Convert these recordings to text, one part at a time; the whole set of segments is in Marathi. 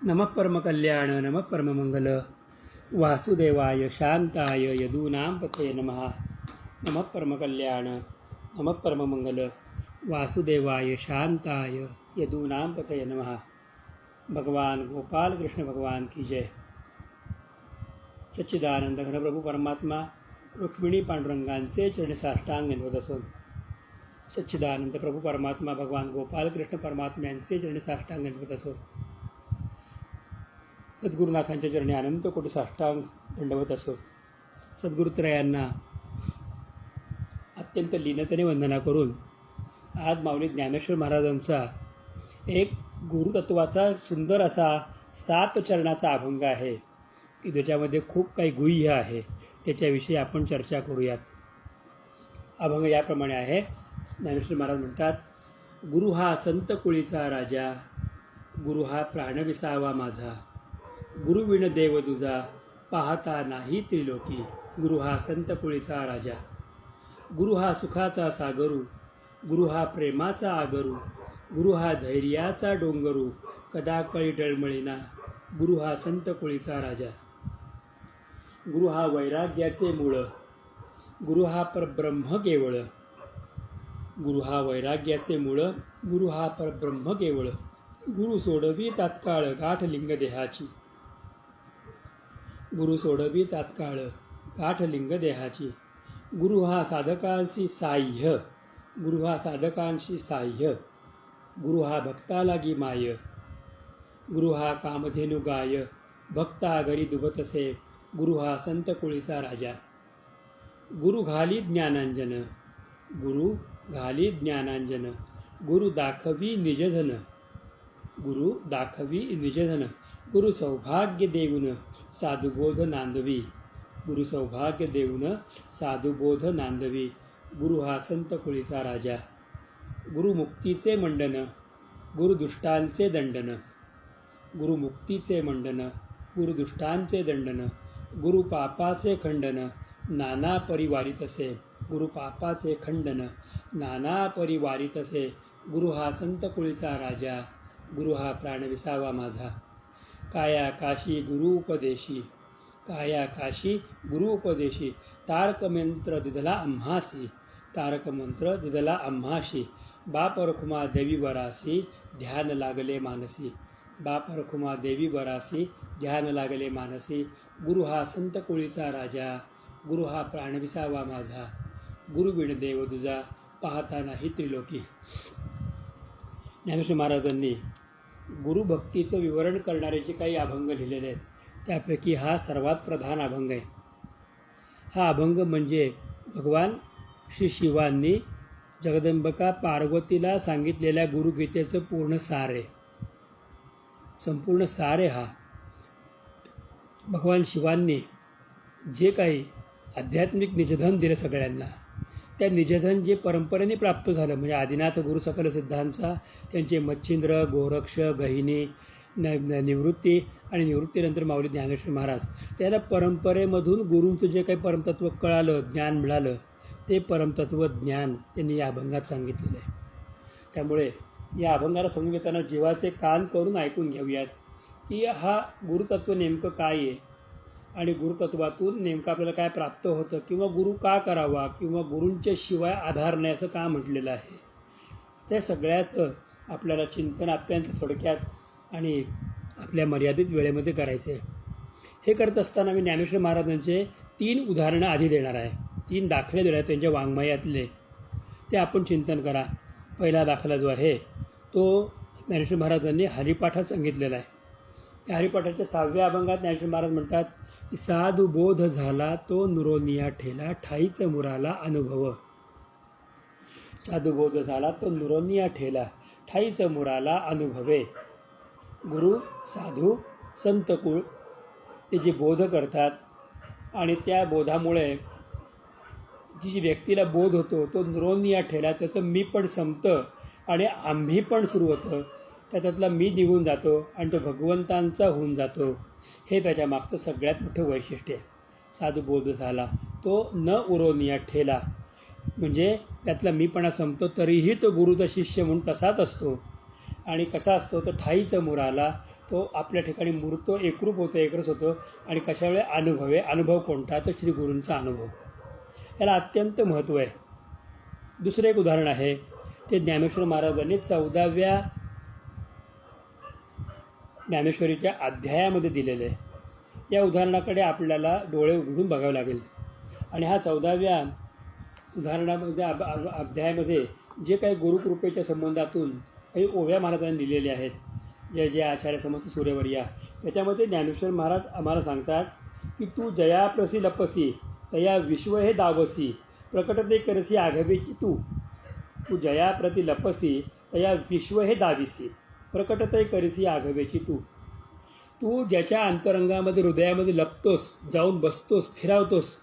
नमः परमकल्याण नमः परममंगल वासुदेवाय शांताय यदूनां पतये नमः। नमः परमकल्याण नमः परममंगल वासुदेवाय शांताय यदूनां पतये नमः। भगवान गोपाल कृष्ण भगवान की जय। सच्चिदानंद घनप्रभू परमात्मा रुक्मिणी पांडुरंगांचे चरणी साष्टांग निवत असून सच्चिदानंद प्रभू परमात्मा भगवान गोपाल कृष्ण परमात्मा यांचे चरणी साष्टांग निवत असून सद्गुरुनाथांच्या चरणी अनंत कोटी साष्टांग दंडवत असो। सद्गुरुत्रयांना अत्यंत लीनतेने वंदना करून आज माऊली ज्ञानेश्वर महाराजांचा एक गुरुतत्वाचा सुंदर असा 7 चरणाचा अभंग आहे की ज्याच्यामध्ये खूप काही गुह्य आहे, त्याच्याविषयी आपण चर्चा करूयात। अभंग याप्रमाणे आहे। ज्ञानेश्वर महाराज म्हणतात, गुरु हा संत कुळीचा राजा, गुरु हा प्राणविसावा माझा, गुरु विण देव तुझा पाहता नाही त्रिलोकी। गुरु हा संत कुळीचा राजा, गुरु हा सुखाचा सागरू, गुरु हा प्रेमाचा आगरू, गुरु हा धैर्याचा डोंगरू, कदा कळी टळमळीना। गुरु हा संत कुळीचा राजा, गुरु हा वैराग्याचे मूळ, गुरु हा परब्रह्म केवळ, गुरु हा वैराग्याचे मूळ, गुरु हा परब्रह्म केवळ, गुरु सोडवी तात्काळ गाठ लिंग देहाची, गुरु सोडवी तात्काळ गाठ लिंग देहाची। गुरु हा साधकांशी साह्य, गुरु हा साधकांशी साह्य, गुरु हा भक्ता लागी माय, गुरु हा कामधेनु गाय, भक्ता घरी दुभतसे। गुरु हा संत कुळीचा राजा, गुरु घाली ज्ञानांजन, गुरु घाली ज्ञानांजन, गुरु दाखवी निजधन, गुरु दाखवी निजधन, गुरु सौभाग्य देऊन साधुबोध नांदवी, गुरु सौभाग्य देऊन साधुबोध नांदवी। गुरु हा संत कुळीचा राजा, गुरु मुक्तीचे मंडन, गुरु दुष्टांचे दंडन, गुरु मुक्तीचे मंडन, गुरु दुष्टांचे दंडन, गुरु पापाचे खंडन, नाना परिवारितसे। गुरु पापाचे खंडन नाना परिवारितसे। गुरु हा संत कुळीचा राजा, गुरु हा प्राणविसावा माझा। काया काशी गुरु उपदेशी, काया काशी गुरु उपदेशी, तारक मंत्र दिधला आम्हासी, तारक मंत्र दिधला आम्हाशी। बाप रखुमा देवी वरासी ध्यान लागले मानसी, बाप रखुमा देवी वरासी ध्यान लागले मानसी। गुरु हा संत कुळीचा राजा, गुरु हा प्राणविसावा माझा, गुरु विण देव तुझा पाहता नाही त्रिलोकी। ज्ञानेश्वर महाराजांनी गुरुभक्तीचं विवरण करणारे जे काही अभंग लिहिलेले आहेत त्यापैकी हा सर्वात प्रधान अभंग आहे। हा अभंग म्हणजे भगवान श्री शिवांनी जगदंबिका पार्वतीला सांगितलेल्या गुरुगीतेचं पूर्ण सार आहे, संपूर्ण सार आहे हा। भगवान शिवांनी जे काही आध्यात्मिक निजधन दिलं सगळ्यांना, त्या निजधन जे परंपरेने प्राप्त झालं म्हणजे आदिनाथ गुरु सकल सिद्धांचा, त्यांचे मच्छिंद्र, गोरक्ष, गहिनी, निवृत्ती आणि निवृत्तीनंतर माऊली ज्ञानेश्वर महाराज, त्याला परंपरेमधून गुरूंचं जे काही परमतत्व कळालं, ज्ञान मिळालं, ते परमतत्व ज्ञान त्यांनी या अभंगात सांगितलेलं आहे। त्यामुळे या अभंगाला समजून घेताना जीवाचे कान करून ऐकून घेऊयात की हा गुरुतत्व नेमकं काय आहे आणि गुरुतत्वातून नेमकं आपल्याला काय प्राप्त होतं, किंवा गुरु का करावा, किंवा गुरूंच्या शिवाय आधार नाही असं का म्हटलेलं आहे। त्या सगळ्याचं आपल्याला चिंतन अत्यंत थोडक्यात आणि आपल्या मर्यादित वेळेमध्ये करायचे। हे करत असताना मी ज्ञानेश्वर महाराजांचे 3 उदाहरणं आधी देणार आहे, 3 दाखले देणार त्यांच्या वाङ्मयातले, ते आपण चिंतन करा। पहिला दाखला जो आहे तो ज्ञानेश्वर महाराजांनी हरिपाठात सांगितलेला आहे। त्या हरिपाठाच्या 6व्या अभंगात ज्ञानेश्वर महाराज म्हणतात की साधू बोध झाला तो नुरोनिया ठेला, ठाईच मुराला अनुभव। साधू बोध झाला तो नुरोनिया ठेला, ठाईच मुराला अनुभवे। गुरु, साधू, संतकुळ ते जे बोध करतात आणि त्या बोधामुळे जी व्यक्तीला बोध होतो तो नुरोनिया ठेला, त्याचं मी पण संपतं आणि आम्ही पण सुरू होतं, त्याच्यातला मी निघून जातो आणि तो भगवंतांचा होऊन जातो। हे त्याच्या मागचं सगळ्यात मोठं वैशिष्ट्य आहे। साधू बोध झाला तो न उरोनिया ठेला, म्हणजे त्यातला मीपणा संपतो, तरीही तो गुरुचा शिष्य म्हणून तसाच असतो। आणि कसा असतो तर ठाईचं मुराला, तो आपल्या ठिकाणी मूर्तो एकरूप होतो, एकरस होतो. आणि कशा वेळे अनुभव कोणता, तर श्री गुरूंचा अनुभव, याला अत्यंत महत्त्व आहे. दुसरं एक उदाहरण आहे, ते ज्ञानेश्वर महाराजांनी 14व्या ज्ञानेश्वरीच्या अध्यायामध्ये दिलेलं आहे. या उदाहरणाकडे आपल्याला डोळे उघडून बघावे लागेल. आणि हा 14व्या उदाहरणामध्ये अध्यायामध्ये जे काही गुरुकृपेच्या संबंधातून काही ओव्या महाराजांनी दिलेल्या आहेत, जय जय आचार्य समस्त सूर्यवर्या, त्याच्यामध्ये ज्ञानेश्वर महाराज आम्हाला सांगतात की तू जयाप्रसी लपसी तया विश्व हे दावसी, प्रकटते करसी आघवेची तू. तू जयाप्रती लपसी तया विश्व हे दाविसी, प्रकटते करसी आघवेची तू. तू ज्याच्या अंतरंगामध्ये हृदयामध्ये लपतोस, जाऊन बसतोस, स्थिरावतोस,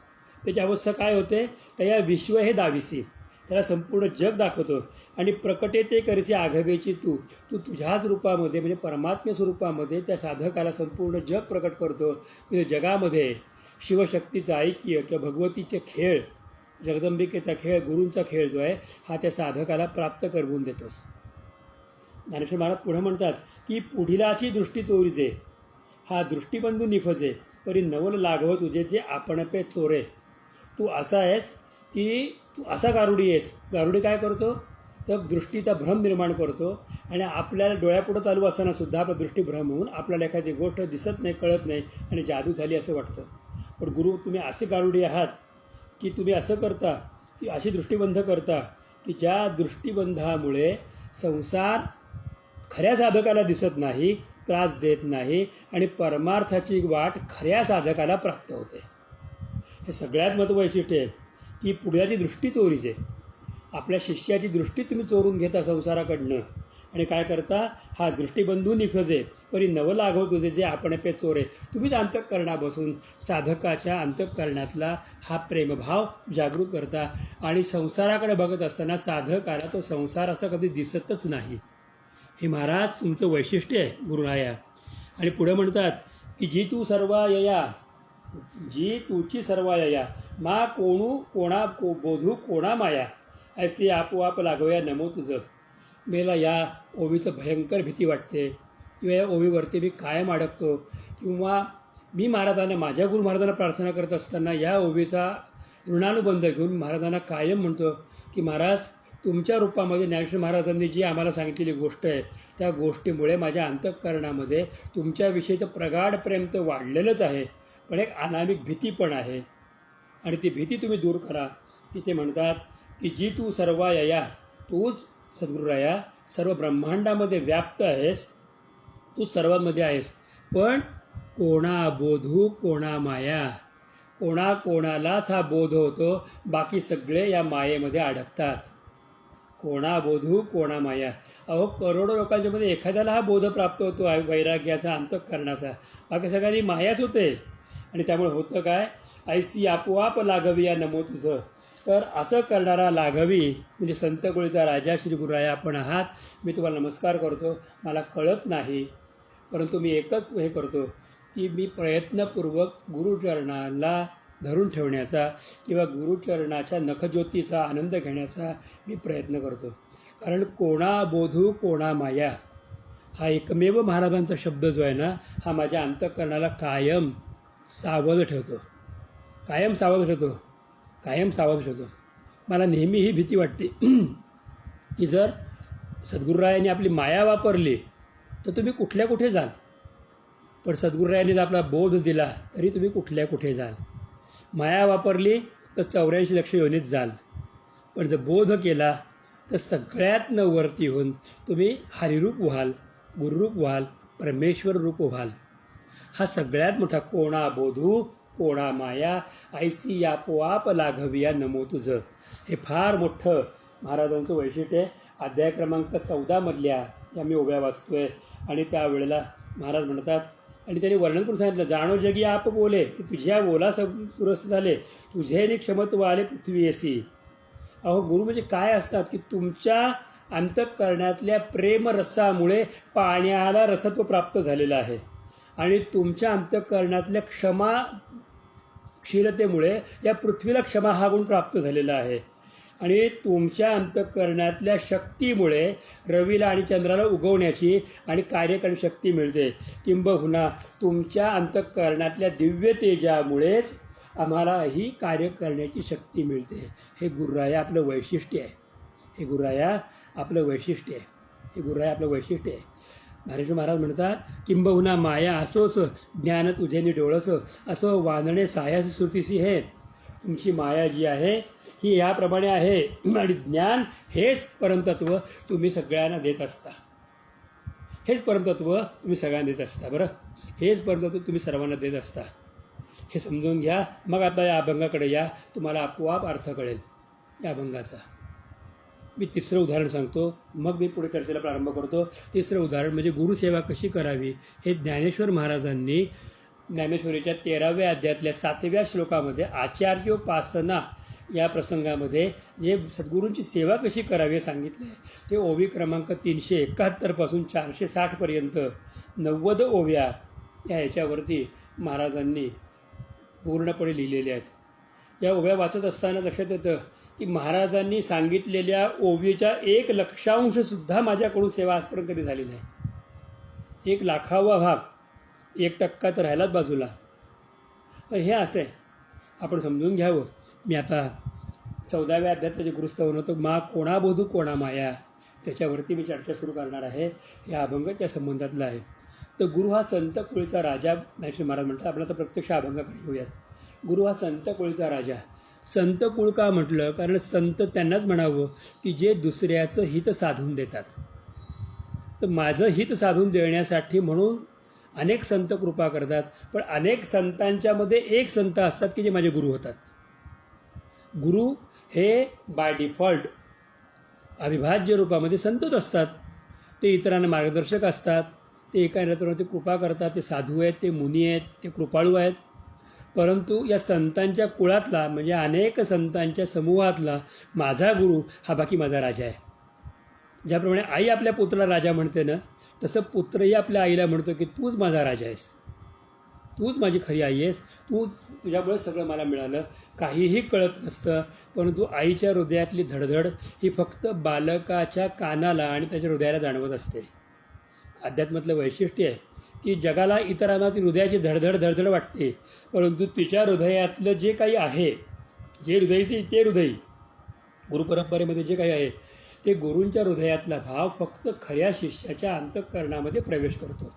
त्याची अवस्था काय होते, तया विश्व हे दाविसी, त्याला संपूर्ण जग दाखवतो. आणि प्रकटेते करसी आघवेची तू. तू तुझ्याच रूपामध्ये म्हणजे परमात्म्य स्वरूपामध्ये त्या साधकाला संपूर्ण जग प्रकट करतो. म्हणजे जगामध्ये शिवशक्तीचं ऐक्य किंवा भगवतीचे खेळ, जगदंबिकेचा खेळ, गुरूंचा खेळ जो आहे हा त्या साधकाला प्राप्त करवून देतोस. ज्ञानेश्वर महाराज पुढे म्हणतात की पुढिलाची दृष्टी चोरीचे, हा दृष्टीबंधू निफजे, परी नवल लागव तुझे जे आपण पे चोरे. तू असा आहेस की तू असा गारुडी आहेस. गारुडी काय करतो, तर दृष्टीचा भ्रम निर्माण करतो. आणि आपल्याला डोळ्यापुढं चालू असताना सुद्धा आपला दृष्टीभ्रम होऊन आपल्याला एखादी गोष्ट दिसत नाही, कळत नाही आणि जादू झाली असं वाटतं. पण गुरु तुम्ही असे गारुडी आहात की तुम्ही असं करता की अशी दृष्टीबंध करता की ज्या दृष्टीबंधामुळे संसार खऱ्या साधकाला दिसत नाही, त्रास देत नाही आणि परमार्थाची वाट खऱ्या साधकाला प्राप्त होते. हे सगळ्यात महत्त्वाचं वैशिष्ट्य आहे की पुढ्याची दृष्टी चोरीचे. आपल्या शिष्याची दृष्टी तुम्ही चोरून घेता संसाराकडनं आणि काय करता, हा दृष्टीबंधू निफजे, परी नव लागव तुझे जे आपण पे चोरे. तुम्हीच अंतःकरणापासून साधकाच्या अंतःकरणातला हा प्रेमभाव जागृत करता आणि संसाराकडे बघत असताना साधकाला तो संसार असा कधी दिसतच नाही. हे महाराज तुमचं वैशिष्ट्य आहे गुरुराया. आणि पुढे म्हणतात की जी तू सर्वायया, जी तुची सर्वायया, मा कोणू कोणा बोधू कोणा माया, ऐसी आपोआप लागवया नमो तुझं. मला या ओवीचं भयंकर भीती वाटते किंवा या ओवीवरती मी कायम अडकतो, किंवा मी महाराजांना, माझ्या गुरु महाराजांना प्रार्थना करत असताना या ओवीचा ऋणानुबंध घेऊन महाराजांना कायम म्हणतो की महाराज तुमच्या रूपामध्ये ज्ञानेश्वर महाराजांनी जी आम्हाला सांगितलेली गोष्ट आहे त्या गोष्टीमुळे माझ्या अंतःकरणामध्ये तुमच्याविषयीचं प्रगाढ प्रेम तर वाढलेलंच आहे, पण एक अनामिक भीती पण आहे. आणि ती भीती तुम्ही दूर करा. की ते म्हणतात की जी तू सर्वायया, तूच सद्गुरुराया सर्व ब्रह्मांडामध्ये व्याप्त आहेस, तू सर्वांमध्ये आहेस, पण कोणा बोधू कोणा माया, कोणालाच हा बोध होतो, बाकी सगळे या मायेमध्ये अडकतात. कोणा बोधू कोणा माया. अहो करोडो लोकांच्या मध्ये एखाद्याला हा बोध प्राप्त होतो वैराग्याचा, अंतःकरणाचा, बाकी सगळ्यांनी मायाच होते. आणि त्यामुळे होतं काय, ऐसी आपोआप लागवी या नमो तुझं. तर असं करणारा लाघवी म्हणजे संतकुळीचा राजा श्री गुरुराया आपण आहात. मी तुम्हाला नमस्कार करतो. मला कळत नाही, परंतु मी एकच हे करतो की मी प्रयत्नपूर्वक गुरुचरणाला धरून ठेवण्याचा किंवा गुरुचरणाच्या नखज्योतीचा आनंद घेण्याचा मी प्रयत्न करतो. कारण कोणा बोधू कोणा माया हा एकमेव महाराजांचा शब्द जो आहे ना, हा माझ्या अंतःकरणाला कायम सावध ठेवतो, कायम सावध ठेवतो, कायम सावध ठेवतो. मला नेहमी ही भीती वाटते की जर सद्गुरुरायांनी आपली माया वापरली तर तुम्ही कुठल्या कुठे जाल, पण सद्गुरुरायांनी जर आपला बोध दिला तरी तुम्ही कुठल्या कुठे जाल. माया वापरली तर 84 लक्ष योनीत जाल, पण जर बोध केला तर सगळ्यातनं वरती होऊन तुम्ही हरिरूप व्हाल, गुरुरूप व्हाल, परमेश्वर रूप व्हाल. हा सगळ्यात मोठा कोणा बोधू कोणा माया, ऐसी आपोआप लागविया नमो तुझं. हे फार मोठं महाराजांचं वैशिष्ट्य आहे. अध्याय क्रमांक 14 मधल्या या मी ओव्या वाचतोय. आणि त्यावेळेला महाराज म्हणतात, आणि त्यांनी वर्णन करून सांगितलं, जाणो जगी आप बोले की तुझ्या बोला सुरस झाले, तुझे क्षमत्व आले पृथ्वी येसी. अहो गुरु म्हणजे काय असतात की तुमच्या अंतःकरणातल्या प्रेमरसामुळे पाण्याला रसत्व प्राप्त झालेलं आहे आणि तुमच्या अंतःकरणातल्या क्षमाशीलतेमुळे या पृथ्वीला क्षमा हा गुण प्राप्त झालेला आहे. आणि तुमच्या अंतःकरणातल्या शक्तीमुळे रवीला आणि चंद्राला उगवण्याची आणि कार्य करण्याची शक्ती मिळते. किंबहुना तुमच्या अंतःकरणातल्या दिव्य तेजामुळेच आम्हाला ही कार्य करण्याची शक्ती मिळते. हे गुरुराया आपलं वैशिष्ट्य आहे. हे गुरुराया आपलं वैशिष्ट्य आहे. हे गुरुराया आपलं वैशिष्ट्य आहे. ज्ञानेश्वर महाराज म्हणतात, किंबहुना माया असोस ज्ञान तुझेनी डोळस, असं वानणे सायास श्रुतीसी हे. तुमची माया जी आहे ही याप्रमाणे आहे आणि ज्ञान हेच परमतत्व तुम्ही सगळ्यांना देत असता. हेच परमतत्व तुम्ही सगळ्यांना देत असता. बरं, हेच परमतत्व तुम्ही सर्वांना देत असता. हे समजून घ्या. मग आता या अभंगाकडे या, तुम्हाला आपोआप अर्थ कळेल या अभंगाचा. मी तिसरं उदाहरण सांगतो, मग मी पुढे चर्चेला प्रारंभ करतो. तिसरं उदाहरण म्हणजे गुरुसेवा कशी करावी. हे ज्ञानेश्वर महाराजांनी ज्ञानेश्वरीच्या 13व्या अध्यायातल्या 7व्या श्लोकामध्ये आचार्योपासना या प्रसंगामध्ये जे सद्गुरूंची सेवा कशी करावी सांगितले. ते ओवी क्रमांक 371 पासून 460 पर्यंत 90 ओव्या या याच्यावरती महाराजांनी पूर्णपणे लिहिलेल्या आहेत. या ओव्या वाचत असताना लक्षात येतं की महाराजांनी सांगितलेल्या ओवीच्या 1/100 सुद्धा माझ्याकडून सेवा आजपर्यंत कधी झाली नाही. 1/100वा भाग, 1% तर राहिलाच बाजूला. तर हे असं आहे, आपण समजून घ्यावं. मी आता 14व्या अध्यायातलं जे गुरुस्तवन होतं, मा कोणा बोधू कोणा माया, त्याच्यावरती मी चर्चा सुरू करणार आहे. या अभंग त्या संबंधातला आहे. तर गुरु हा संत कुळीचा राजा, ज्ञानेश्वर महाराज म्हणतात. आपण आता प्रत्यक्ष अभंगाकडे येऊयात. गुरु हा संत कुळीचा राजा. संत कुळ का म्हटलं, कारण संत त्यांनाच म्हणावं की जे दुसऱ्याचं हित साधून देतात. तर माझं हित साधून देण्यासाठी म्हणून अनेक संत कृपा करतात, पण अनेक संतांच्यामध्ये एक संत असतात की जे माझे गुरु होतात. गुरु हे बाय डिफॉल्ट अविभाज्य रूपामध्ये संतच असतात. ते इतरांना मार्गदर्शक असतात, ते एका इतरांवरती कृपा करतात, ते साधू आहेत, ते मुनी आहेत, ते कृपाळू आहेत. परंतु या संतांच्या कुळातला म्हणजे अनेक संतांच्या समूहातला माझा गुरु हा बाकी माझा राजा आहे. ज्याप्रमाणे आई आपल्या पुत्राला राजा म्हणते ना, तसं पुत्रही आपल्या आईला म्हणतो की तूच माझा राजा आहेस, तूच माझी खरी आई आहेस, तुझ्यामुळे सगळं मला मिळालं. काहीही कळत नसतं, परंतु आईच्या हृदयातली धडधड ही फक्त बालकाच्या कानाला आणि त्याच्या हृदयाला जाणवत असते. अध्यात्मातलं वैशिष्ट्य आहे की जगाला इतरांना ती हृदयाची धडधड वाटते, परंतु तिच्या हृदयातलं जे काही आहे, जे हृदयचे ते हृदय गुरुपरंपरेमध्ये जे काही आहे ते गुरूंच्या हृदयातला भाव फक्त खऱ्या शिष्याच्या अंतःकरणामध्ये प्रवेश करतो.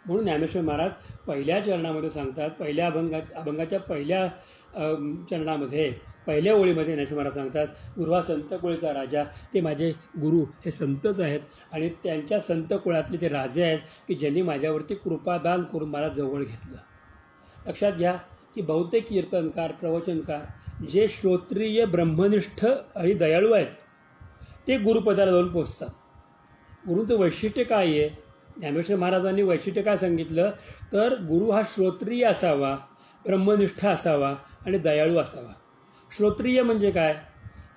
म्हणून ज्ञानेश्वर महाराज पहिल्या चरणामध्ये सांगतात, पहिल्या अभंगाच्या पहिल्या चरणामध्ये पहिल्या ओळीमध्ये ज्ञानेश्वर महाराज सांगतात, गुरु हा संत कुळीचा राजा. ते माझे गुरु हे संतच आहेत आणि त्यांच्या संत कुळातले ते राजे आहेत की ज्यांनी माझ्यावरती कृपादान करून मला जवळ घेतलं. लक्षात घ्या की बहुतेक कीर्तनकार, प्रवचनकार जे श्रोत्रिय ब्रह्मनिष्ठ आणि दयाळू आहेत ते गुरुपदाला जाऊन पोचतात. गुरूंचं वैशिष्ट्य काय आहे? ज्ञानेश्वर महाराजांनी वैशिष्ट्य काय सांगितलं, तर गुरु हा श्रोत्रिय असावा, ब्रह्मनिष्ठ असावा आणि दयाळू असावा. श्रोत्रिय म्हणजे काय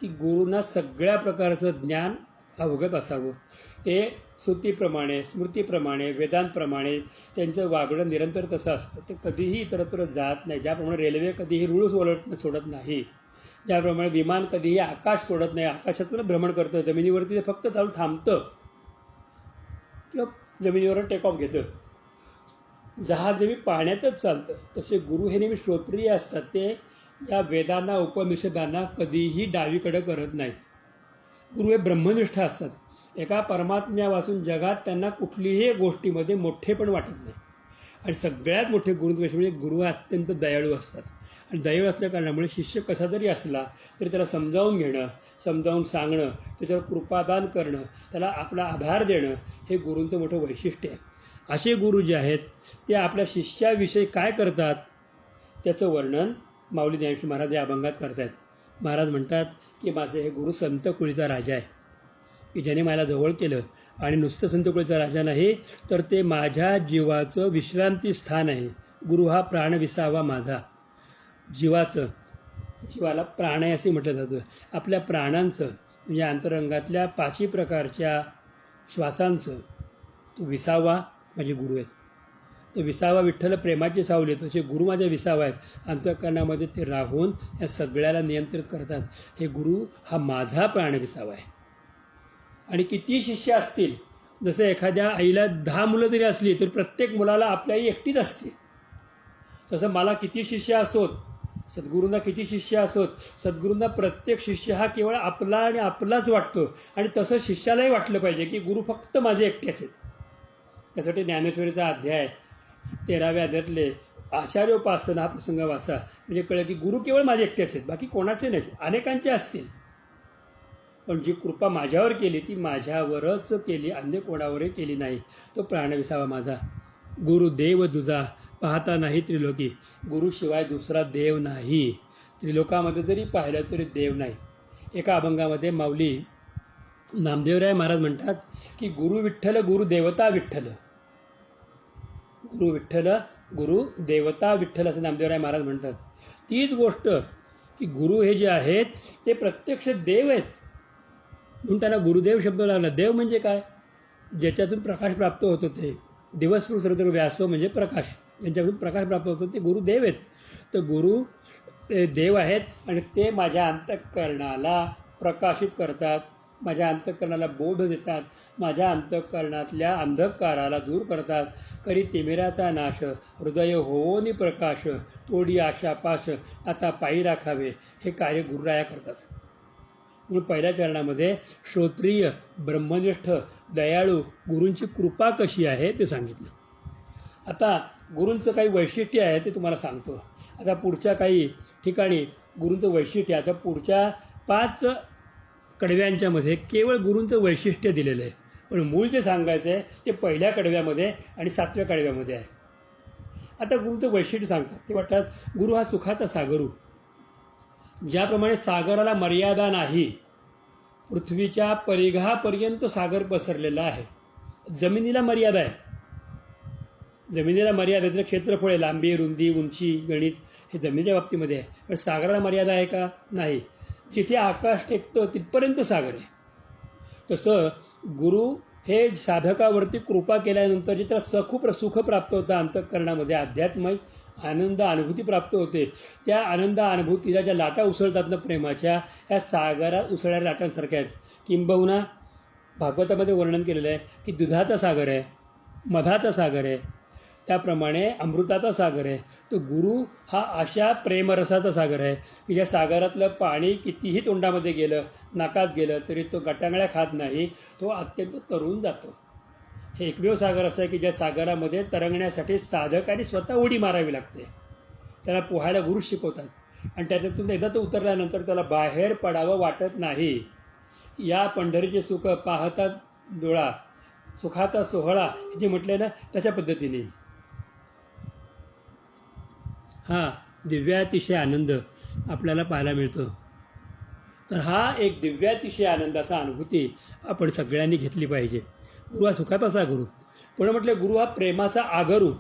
की गुरूंना सगळ्या प्रकारचं ज्ञान अवगत असावं. ते श्रुतीप्रमाणे, स्मृतीप्रमाणे, वेदांतप्रमाणे त्यांचं वागणं निरंतर तसं असतं. ते कधीही इतरत्र जात नाही. ज्याप्रमाणे रेल्वे कधीही रूळ सोडत नाही, ज्याप्रमाणे विमान कधीही आकाश सोडत नाही, आकाशातून भ्रमण करतं, जमिनीवरती ते फक्त चालून थांबतं किंवा जमिनीवर टेक ऑफ घेतं. जहाज नेहमी पाण्यातच चालतं. तसे गुरु हे नेहमी श्रोत्रिय असतात. ते या वेदांना, उपनिषदांना कधीही डावीकडे करत नाहीत. गुरु हे ब्रह्मनिष्ठ असतात. एका परमात्म्या वाचून जगात त्यांना कुठलीही गोष्टीमध्ये मोठेपण वाटत नाही. आणि सगळ्यात मोठे गुरुत्व म्हणजे गुरु अत्यंत दयाळू असतात. आणि दयाळू असल्या कारणामुळे शिष्य कसा जरी असला तरी त्याला समजावून घेणं, समजावून सांगणं, त्याच्यावर कृपादान करणं, त्याला आपला आधार देणं हे गुरूंचं मोठं वैशिष्ट्य आहे. असे गुरु जे आहेत ते आपल्या शिष्याविषयी काय करतात त्याचं वर्णन माऊली ज्ञानेश्वर महाराज या अभंगात करतात. महाराज म्हणतात की माझे हे गुरु संत कुळीचा राजा आहे की ज्याने मला जवळ केलं. आणि नुसतं संत कुळीचा राजा नाही तर ते माझ्या जीवाचं विश्रांती स्थान आहे. गुरु हा प्राण विसावा माझा. जीवाला प्राण आहे असे म्हटलं जातं. आपल्या प्राणांचं म्हणजे अंतरंगातल्या 5 प्रकारच्या श्वासांचं तो विसावा म्हणजे गुरु आहेत. तर विसावा विठ्ठल प्रेमाची सावली, तसे गुरु माझे विसावा आहेत. अंतःकरणामध्ये ते राहून या सगळ्याला नियंत्रित करतात. हे गुरु हा माझा प्राण विसावा आहे. आणि किती शिष्य असतील, जसं एखाद्या आईला 10 मुलं जरी असली तरी प्रत्येक मुलाला आपली आई एकटीच असते. तसं मला किती शिष्य असोत, सद्गुरूंना किती शिष्य असोत, सद्गुरूंना प्रत्येक शिष्य हा केवळ आपला आणि आपलाच वाटतो. आणि तसं शिष्यालाही वाटलं पाहिजे की गुरु फक्त माझे एकटेच आहेत. त्यासाठी ज्ञानेश्वरीचा अध्याय 13व्या अध्यायातले आचार्योपासना हा प्रसंग वाचा, म्हणजे कळलं की गुरु केवळ माझे एकटेच आहेत, बाकी कोणाचे नाहीत. अनेकांचे असतील, पण जी कृपा माझ्यावर केली ती माझ्यावरच केली, अन्य कोणावरही केली नाही. तो प्राणविसावा माझा. गुरुदेव तुझा पाहता नाही त्रिलोकी. गुरुशिवाय दुसरा देव नाही. त्रिलोकामध्ये जरी पाहिलं तरी देव नाही. एका अभंगामध्ये माऊली नामदेवराय महाराज म्हणतात की गुरु विठ्ठल गुरु देवता विठ्ठल. गुरु विठ्ठल गुरु देवता विठ्ठल असं नामदेवराय महाराज म्हणतात. तीच गोष्ट की गुरु हे जे आहेत ते प्रत्यक्ष देव आहेत, म्हणून त्यांना गुरुदेव शब्द लागला. देव म्हणजे काय? ज्याच्यातून प्रकाश प्राप्त होतो ते. दिवसपूर सर्वत्र व्यासो म्हणजे प्रकाश, यांच्यातून प्रकाश प्राप्त होतो ते गुरुदेव आहेत. तर गुरु ते देव आहेत आणि ते माझ्या अंतःकरणाला प्रकाशित करतात, माझ्या अंतःकरणाला बोध देतात, माझ्या अंतःकरणातल्या अंधकाराला दूर करतात. करी तिमिराचा नाश, हृदय होनी प्रकाश, तोडी आशा पाश, आता पायी राखावे. हे कार्य गुरुराया करतात. म्हणून पहिल्या चरणामध्ये श्रोत्रिय, ब्रह्मनिष्ठ, दयाळू गुरूंची कृपा कशी आहे ते सांगितलं. आता गुरूंचं काही वैशिष्ट्य आहे ते तुम्हाला सांगतो. आता पुढच्या काही ठिकाणी गुरूंचं वैशिष्ट्य, आता पुढच्या 5 कडव्यांच्यामध्ये केवळ गुरूंचं वैशिष्ट्य दिलेलं आहे, पण मूळ जे सांगायचं आहे ते पहिल्या कडव्यामध्ये आणि 7व्या कडव्यामध्ये आहे. आता गुरूंचं वैशिष्ट्य सांगतात ते वाटतात गुरु हा सुखाचा सागरू. ज्याप्रमाणे सागराला मर्यादा नाही, पृथ्वीच्या परिघापर्यंत सागर पसरलेला आहे. जमिनीला मर्यादा आहे, जमिनीला मर्यादा आहे, क्षेत्रफळ आहे, लांबी, रुंदी, उंची, गणित हे जमिनीच्या बाबतीमध्ये आहे. पण सागराला मर्यादा आहे का? नाही. जिथे आकाश टेकतं तिथपर्यंत सागर आहे. तसं गुरु हे साधकावरती कृपा केल्यानंतर जे त्याला सुख प्राप्त होतं, अंतःकरणामध्ये आध्यात्मिक आनंद अनुभूती प्राप्त होते. त्या आनंद अनुभूतीला ज्या लाटा उसळतात ना प्रेमाच्या, ह्या सागरात उसळणाऱ्या लाटांसारख्या आहेत. किंबहुना भागवतामध्ये वर्णन केलेलं आहे की दुधाचा सागर आहे, मधाचा सागर आहे, त्याप्रमाणे अमृताचा सागर आहे. तो गुरु हा अशा प्रेमरसाचा सागर आहे की ज्या सागरातलं पाणी कितीही तोंडामध्ये गेलं, नाकात गेलं तरी तो गटांगळ्या खात नाही, तो अत्यंत तरुण जातो. हे एकमेव सागर असं आहे की ज्या सागरामध्ये तरंगण्यासाठी साधकाने स्वतः उडी मारावी लागते. त्याला पोहायला गुरु शिकवतात आणि त्याच्यातून एकदा तो उतरल्यानंतर त्याला बाहेर पडावं वाटत नाही. या पंढरीचे सुख पाहतात डोळा, सुखाचा सोहळा जे म्हटले ना त्याच्या पद्धतीने हा दिव्यातिशय आनंद आपल्याला पाहायला मिळतो. तर हा एक दिव्यातिशय आनंदाचा अनुभूती आपण सगळ्यांनी घेतली पाहिजे. गुरु हा सुखाचा असा गुरु. पण म्हटले गुरु हा प्रेमाचा आगरू.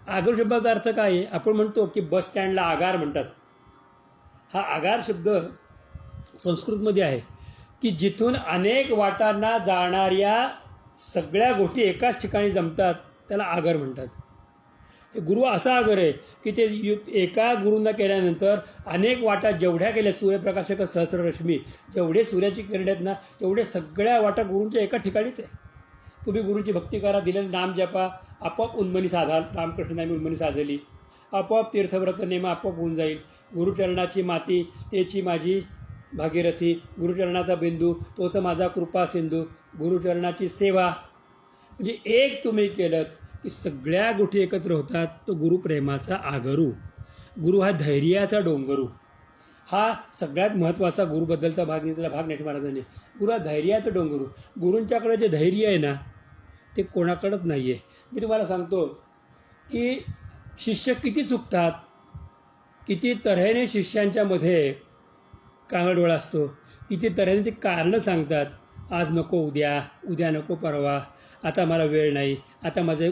आगरू शब्दाचा अर्थ काय आहे? आपण म्हणतो की बस स्टँडला आगार म्हणतात. हा आगार शब्द संस्कृतमध्ये आहे की जिथून अनेक वाटांना जाणाऱ्या सगळ्या गोष्टी एकाच ठिकाणी जमतात, त्याला आगर म्हणतात. गुरु असा आगर आहे की ते एका गुरूंना केल्यानंतर अनेक वाटा जेवढ्या केल्या, सूर्यप्रकाशक सहस्ररश्मी, जेवढे सूर्याची किरण आहेत ना तेवढे सगळ्या वाटा गुरूंच्या एका ठिकाणीच आहे. तुम्ही गुरूंची भक्ती करा, दिलेलं नाम जपा, आपोआप उन्मनी साधाल. रामकृष्ण नामी उन्मनी साधली, आपोआप तीर्थव्रत नेमा आपोआप होऊन जाईल. गुरुचरणाची माती तेची माझी भागीरथी, गुरुचरणाचा बिंदू तोच माझा कृपा सिंधू, गुरुचरणाची सेवा. म्हणजे एक तुम्ही केलं की सगळ्या गोष्टी एकत्र होतात. तो गुरुप्रेमाचा आगरू. गुरु हा धैर्याचा डोंगरू. हा सगळ्यात महत्त्वाचा गुरुबद्दलचा भाग घेतलेला भाग नाही महाराजांनी. गुरु हा धैर्याचा डोंगरू. गुरूंच्याकडे जे धैर्य आहे ना ते कोणाकडेच नाही आहे. मी तुम्हाला सांगतो की शिष्य किती चुकतात, किती तऱ्हेने शिष्यांच्या मध्ये कांगडोळा असतो, किती तऱ्हेने ते कारणं सांगतात. आज नको उद्या, उद्या नको परवा, आता मला वेळ नाही, आता माझं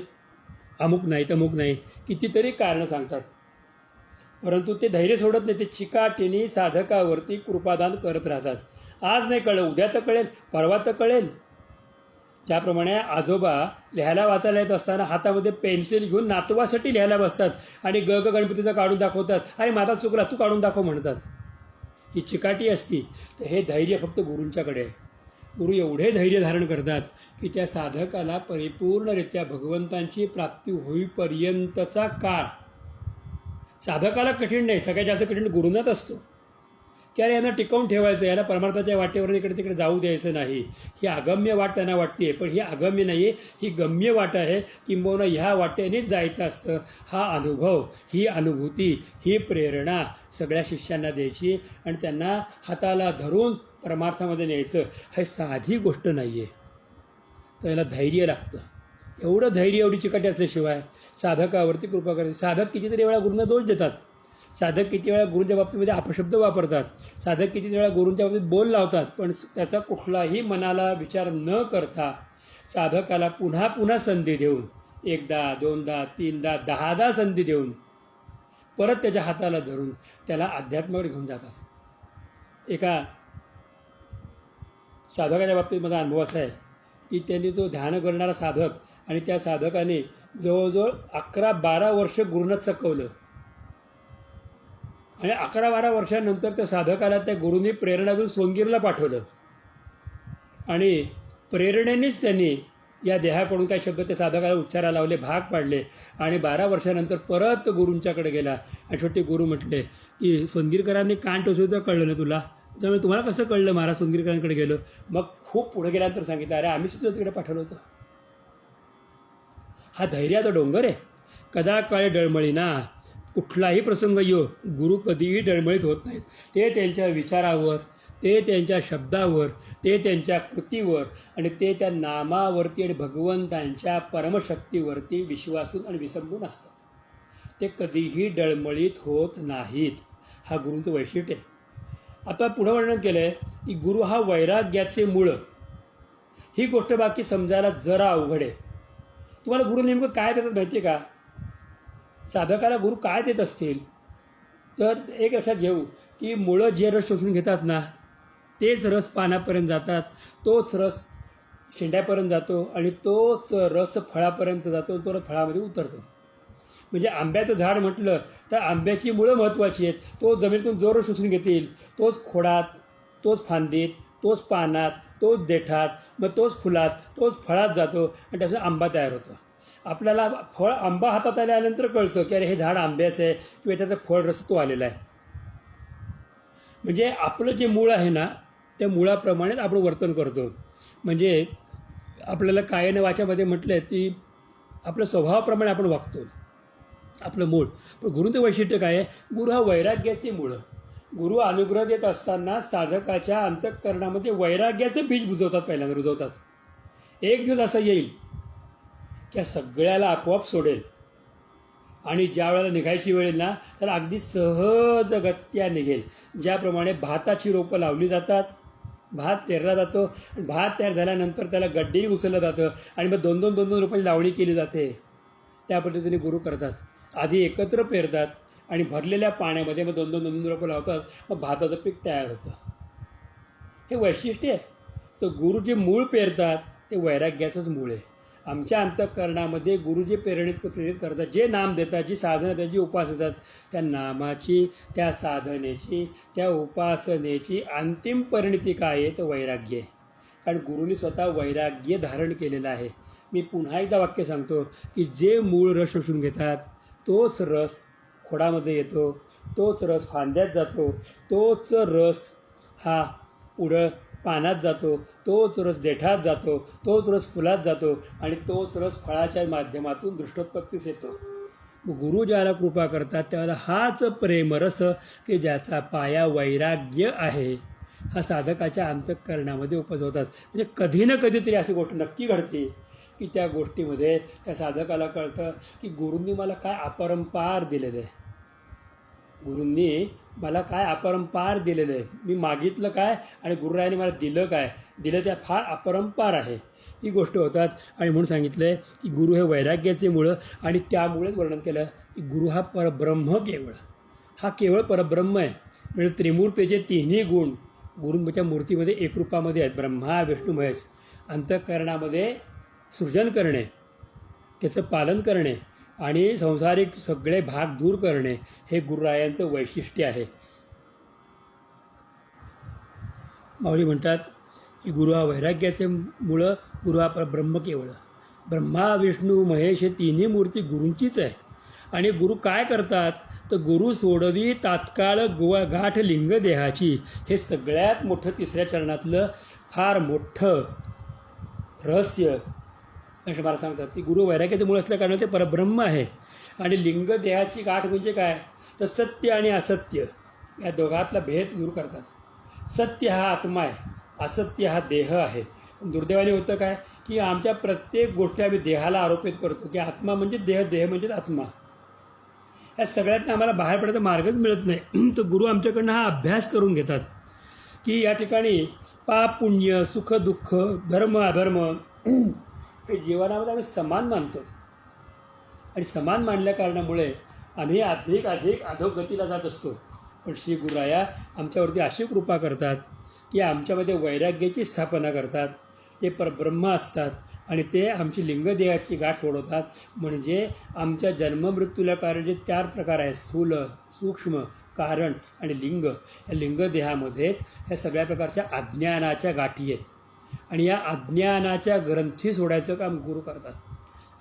अमुक नाही तमुक नाही, कितीतरी कारणं सांगतात. परंतु ते धैर्य सोडत नाही. ते चिकाटीने साधकावरती कृपादान करत राहतात. आज नाही कळलं, उद्या तर कळेल, परवा तर कळेल. ज्याप्रमाणे आजोबा लिहायला वाचायला येत असताना हातामध्ये पेन्सिल घेऊन नातवासाठी लिहायला बसतात आणि ग ग गणपतीचं काढून दाखवतात आणि माझा चुकला तू काढून दाखव म्हणतात. ही चिकाटी असती. तर हे धैर्य फक्त गुरूंच्याकडे आहे. गुरु एवढे धैर्य धारण करतात की त्या साधकाला परिपूर्णरित्या भगवंतांची प्राप्ती होईपर्यंतचा काळ साधकाला कठीण नाही, सगळ्यात जास्त कठीण गुरूंनाच असतो. की अरे यांना टिकवून ठेवायचं, याला परमार्थाच्या वाटेवर इकडे तिकडे जाऊ द्यायचं नाही. ही अगम्य वाट त्यांना वाटते, पण ही अगम्य नाही आहे, ही गम्य वाट आहे. किंबहुना ह्या वाटेनेच जायचं असतं. हा अनुभव, ही अनुभूती, ही प्रेरणा सगळ्या शिष्यांना द्यायची आणि त्यांना हाताला धरून परमार्थामध्ये न्यायचं. हे साधी गोष्ट नाही आहे. तर याला धैर्य लागतं. एवढं धैर्य, एवढी चिकाटी असल्याशिवाय साधकावरती कृपा करायची. साधक कितीतरी वेळा गुरूंना दोष देतात. साधक किती वेळा गुरूंच्या बाबतीमध्ये अपशब्द वापरतात. साधक किती वेळा गुरूंच्या बाबतीत बोल लावतात. पण त्याचा कुठलाही मनाला विचार न करता साधकाला पुन्हा पुन्हा संधी देऊन, एकदा, दोनदा, तीनदा, 10दा संधी देऊन परत त्याच्या हाताला धरून त्याला अध्यात्मावर घेऊन जातात. एका साधकाच्या बाबतीत माझा अनुभव असा आहे की त्यांनी तो ध्यान करणारा साधक आणि त्या साधकाने जवळजवळ 11-12 वर्ष गुरूंना चकवलं आणि 11-12 वर्षानंतर त्या साधकाला त्या गुरूंनी प्रेरणा देऊन सोनगिरला पाठवलं आणि प्रेरणेनेच त्यांनी या देहाकडून काही शब्द त्या साधकाला उच्चारायला लावले, भाग पाडले आणि 12 वर्षानंतर परत गुरूंच्याकडे गेला आणि शेवटी गुरु म्हटले की सोनगिरकरांनी कान टोचवलं कळलं ना तुला, त्यामुळे तुम्हाला कसं कळलं महाराज सोनगिरकरांकडे गेलो. मग खूप पुढे गेल्यानंतर सांगितलं, अरे आम्ही सुद्धा तिकडे पाठवलं होतं. हा धैर्याचा डोंगर आहे. कदा काळे डळमळी ना, कुठलाही प्रसंग येऊ गुरु कधीही डळमळीत होत नाहीत. ते त्यांच्या विचारावर, ते त्यांच्या शब्दावर, ते त्यांच्या कृतीवर आणि ते त्या नामावरती आणि भगवंतांच्या परमशक्तीवरती विश्वासून आणि विसंबून असतात. ते कधीही डळमळीत होत नाहीत. हा गुरूंचं वैशिष्ट्य आहे. आता पुढं वर्णन केलं आहे की गुरु हा वैराग्याचे मूळ. ही गोष्ट बाकी समजायला जरा अवघड आहे. तुम्हाला गुरु नेमकं काय देतात माहिती आहे का? साधकाला गुरु काय देत असतील तर एक लक्षात घेऊ की मुळं जे रस शोषून घेतात ना, तेच रस पानापर्यंत जातात, तोच रस शेंड्यापर्यंत जातो आणि तोच रस फळापर्यंत जातो, तो रस फळामध्ये उतरतो. म्हणजे आंब्याचं झाड म्हटलं तर आंब्याची मुळं महत्त्वाची आहेत. तो जमिनीतून जो रस शोषून घेतील तोच खोडात, तोच फांदीत, तोच पानात, तोच देठात, मग तोच फुलात, तोच फळात जातो आणि त्याचा आंबा तयार होतो. आपल्याला फळ आंबा हातात आल्यानंतर कळतं की अरे हे झाड आंब्याचं आहे किंवा त्याचा फळ रस तो आलेला आहे. म्हणजे आपलं जे मूळ आहे ना, त्या मुळाप्रमाणेच आपण वर्तन करतो. म्हणजे आपल्याला कायन वाच्यामध्ये म्हटलं आहे की आपल्या स्वभावाप्रमाणे आपण वागतो, आपलं मूळ. पण गुरूचं वैशिष्ट्य काय आहे? गुरु हा वैराग्याचे मूळ. गुरु अनुग्रह देत असताना साधकाच्या अंतःकरणामध्ये वैराग्याचं बीज बुजवतात, पहिल्यांदा रुजवतात. एक दिवस असं येईल त्या सगळ्याला आपोआप सोडेल आणि ज्या वेळेला निघायची वेळ येईल ना, तर अगदी सहजगत्या निघेल. ज्याप्रमाणे भाताची रोपं लावली जातात, भात पेरला जातो, भात तयार झाल्यानंतर त्याला गड्डीने उचललं जातं आणि मग 2-2 रुपयाची लावणी केली जाते. त्या पद्धतीने गुरु करतात. आधी एकत्र पेरतात आणि भरलेल्या पाण्यामध्ये मग 2-2 रोपं लावतात, मग भाताचं पीक तयार होतं. हे वैशिष्ट्य आहे. तर गुरु जे मूळ पेरतात ते वैराग्याचंच मूळ आहे. आमच्या अंतःकरणामध्ये गुरु जे प्रेरित करतात, जे नाम देतात, जी साधना त्याची उपासना, त्या नामाची, त्या साधनेची, त्या उपासनेची अंतिम परिणती काय आहे? तर वैराग्य आहे. कारण गुरुनी स्वतः वैराग्य धारण केलेलं आहे. मी पुन्हा एकदा वाक्य सांगतो की जे मूळ रस शोषून घेतात तोच रस खोडामध्ये येतो, तोच रस फांद्यात जातो, तोच रस हा पुढं पानात जातो, तोच रस देठात जातो, तोच रस फुलात जातो आणि तोच रस फळाच्या माध्यमातून दृष्टोत्पत्तीस येतो. गुरु ज्याला कृपा करतात त्याला हाच प्रेमरस की ज्याचा पाया वैराग्य आहे, हा साधकाच्या अंतःकरणामध्ये उपजवतात. म्हणजे कधी ना कधीतरी अशी गोष्ट नक्की घडते की त्या गोष्टीमध्ये त्या साधकाला कळतं की गुरूंनी मला काय अपरंपार दिलेलं आहे. गुरूंनी मला काय अपरंपार दिलेलं आहे. मी मागितलं काय आणि गुरुरायाने मला दिलं काय, दिलं त्या फार अपरंपार आहे. ती गोष्ट होतात. आणि म्हणून सांगितलं आहे की गुरु हे वैराग्याचे मुळं आणि त्यामुळेच वर्णन केलं की गुरु हा परब्रह्म केवळ, हा केवळ परब्रह्म आहे. म्हणजे त्रिमूर्तीचे तिन्ही गुण गुरूंच्या मूर्तीमध्ये एकरूपामध्ये आहेत, ब्रह्मा विष्णू महेश. अंतःकरणामध्ये सृजन करणे, त्याचं पालन करणे आणि संसारिक सगळे भाग दूर करणे हे गुरुरायांचं वैशिष्ट्य आहे. माऊली म्हणतात की गुरु हा वैराग्याचे मुळं, गुरु हा ब्रह्म केवळ. ब्रह्मा विष्णू महेश हे तिन्ही मूर्ती गुरूंचीच आहे. आणि गुरु काय करतात तर गुरु सोडवी तात्काळ गाठ लिंग देहाची. हे सगळ्यात मोठं तिसऱ्या चरणातलं फार मोठं रहस्य असं मला सांगतात की गुरु वैराग्याचे मूळ असल्या कारणाने ते परब्रह्म आहे. आणि लिंग देहाची गाठ म्हणजे काय तर सत्य आणि असत्य या दोघातला भेद दूर करतात. सत्य हा आत्मा आहे, असत्य हा देह आहे. दुर्दैवाने होतं काय की आमच्या प्रत्येक गोष्टी आम्ही देहाला आरोपित करतो की आत्मा म्हणजे देह, देह म्हणजे आत्मा. या सगळ्यातनं आम्हाला बाहेर पडायचा मार्गच मिळत नाही. तर गुरु आमच्याकडनं हा अभ्यास करून घेतात की या ठिकाणी पाप पुण्य, सुख दुःख, धर्म अधर्म हे जीवनामध्ये आम्ही समान मानतो. आणि समान मानल्या कारणामुळे आम्ही अधिक अधिक अधोगतीला जात असतो. पण श्री गुरुराया आमच्यावरती अशी कृपा करतात की आमच्यामध्ये वैराग्याची स्थापना करतात. ते परब्रह्म असतात आणि ते आमची लिंगदेहाची गाठ सोडवतात. म्हणजे आमच्या जन्ममृत्यूला कारण जे 4 प्रकार आहेत, स्थूल, सूक्ष्म, कारण आणि लिंग, या लिंगदेहामध्येच ह्या सगळ्या प्रकारच्या अज्ञानाच्या गाठी आहेत. आणि या अज्ञानाच्या ग्रंथी सोडायचं काम गुरु करतात.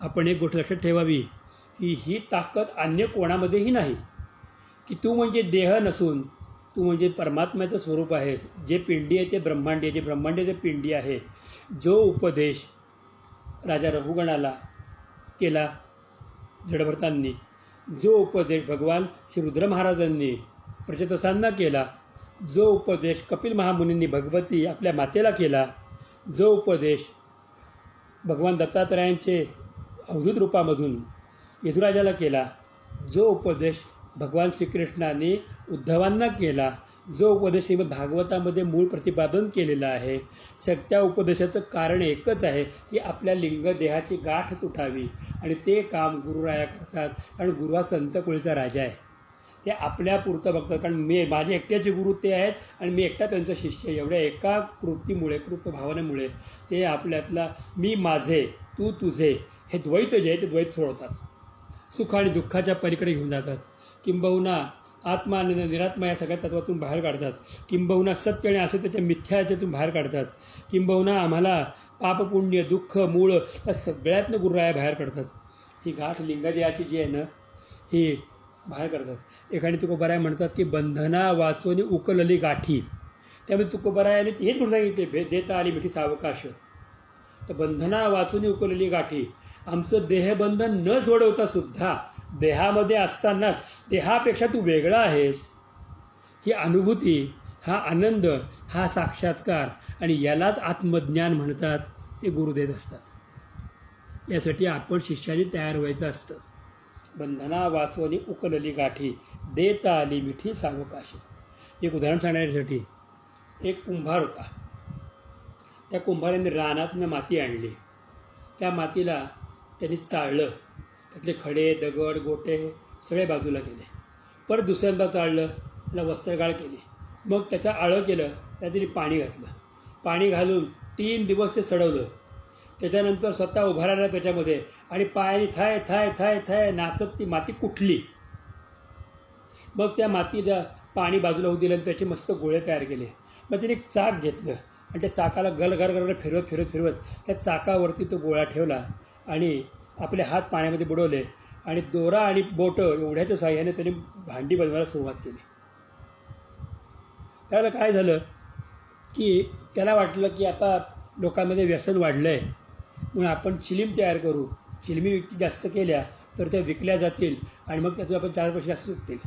आपण एक गोष्ट लक्षात ठेवावी की ही ताकद अन्य कोणामध्येही नाही. की तू म्हणजे देह नसून तू म्हणजे परमात्म्याचं स्वरूप आहे. जे पिंडी आहे ते ब्रह्मांडी आहे, जे ब्रह्मांडी ते पिंडी आहे. जो उपदेश राजा रघुगणाला केला जडभरतांनी, जो उपदेश भगवान श्री रुद्र महाराजांनी प्रचेतसांना केला, जो उपदेश कपिल महामुनींनी भगवती आपल्या मातेला केला, जो उपदेश भगवान दत्तात्रयांचे अवधूत रूपामधून यदुराजाला केला, जो उपदेश भगवान श्रीकृष्णाने उद्धवांना केला, जो उपदेश श्रीमद भागवतामध्ये मूळ प्रतिपादन केलेला आहे, त्या उपदेशाचं कारण एकच आहे की आपल्या लिंगदेहाची गाठ तुटावी. आणि ते काम गुरुराया करतात. कारण गुरु हा संत कुळीचा राजा आहे. ते आपल्यापुरतं बघतात. कारण माझे एकट्याचे गुरु ते आहेत आणि मी एकटा त्यांचा शिष्य आहे. एवढ्या एका कृतीमुळे, कृतभावनेमुळे ते आपल्यातला मी माझे तू तुझे हे द्वैत जे आहे ते द्वैत सोडवतात. सुख आणि दुःखाच्या पलीकडे घेऊन जातात. किंबहुना आत्मा आणि निरात्मा या सगळ्या तत्वातून बाहेर काढतात. किंबहुना सत्य आणि असत्याच्या मिथ्या याच्यातून बाहेर काढतात. किंबहुना आम्हाला पापपुण्य, दुःख, मूळ या सगळ्यातनं गुरुराया बाहेर काढतात. ही गाठ लिंगदेहाची जी आहे ना ही बाहेर करतात. एखादी तुकोबाराय म्हणतात की बंधना वाचोनी उकलली गाठी. त्यामुळे तुकोबारायाने हेच म्हणून सांगितले देता आली मिठी सावकाश. तर बंधना वाचून उकलली गाठी. आमचं देहबंधन न सोडवता सुद्धा देहामध्ये असतानाच देहापेक्षा तू वेगळा आहेस ही अनुभूती, हा आनंद, हा साक्षात्कार आणि यालाच आत्मज्ञान म्हणतात. ते गुरु देत असतात. यासाठी आपण शिष्याने तयार व्हायचं असतं. बंधना वाचवणी उकलली गाठी, देता आली मिठी सावकाशी. एक उदाहरण सांगण्यासाठी, एक कुंभार होता. त्या कुंभाराने रानातनं माती आणली. त्या मातीला त्यांनी चाळलं. त्यातले खडे, दगड, गोटे सगळे बाजूला केले. परत दुसऱ्यांदा चाळलं, त्याला वस्त्रगाळ केली. मग त्याचं आळं केलं, त्यात त्यांनी पाणी घातलं. पाणी घालून 3 दिवस ते सडवलं. त्याच्यानंतर स्वतः उभा राहिला त्याच्यामध्ये आणि पायाने थाय थाय थाय थाय नाचत ती माती कुठली. मग त्या मातीला पाणी बाजूला होऊ दिलं आणि त्याचे मस्त गोळे तयार केले. मग त्याने एक चाक घेतलं आणि त्या चाकाला गलगर फिरवत फिरवत फिरवत त्या चाकावरती तो गोळा ठेवला आणि आपले हात पाण्यामध्ये बुडवले आणि दोरा आणि बोटं एवढ्याच्या साह्याने त्याने भांडी बनवायला सुरुवात केली. त्याला काय झालं की त्याला वाटलं की आता लोकांमध्ये व्यसन वाढलं आहे, म्हणून आपण चिलीम तयार करू. चिलमी जास्त केल्या तर त्या विकल्या जातील आणि मग त्यातून आपण 4 पैसे जास्त सुटतील.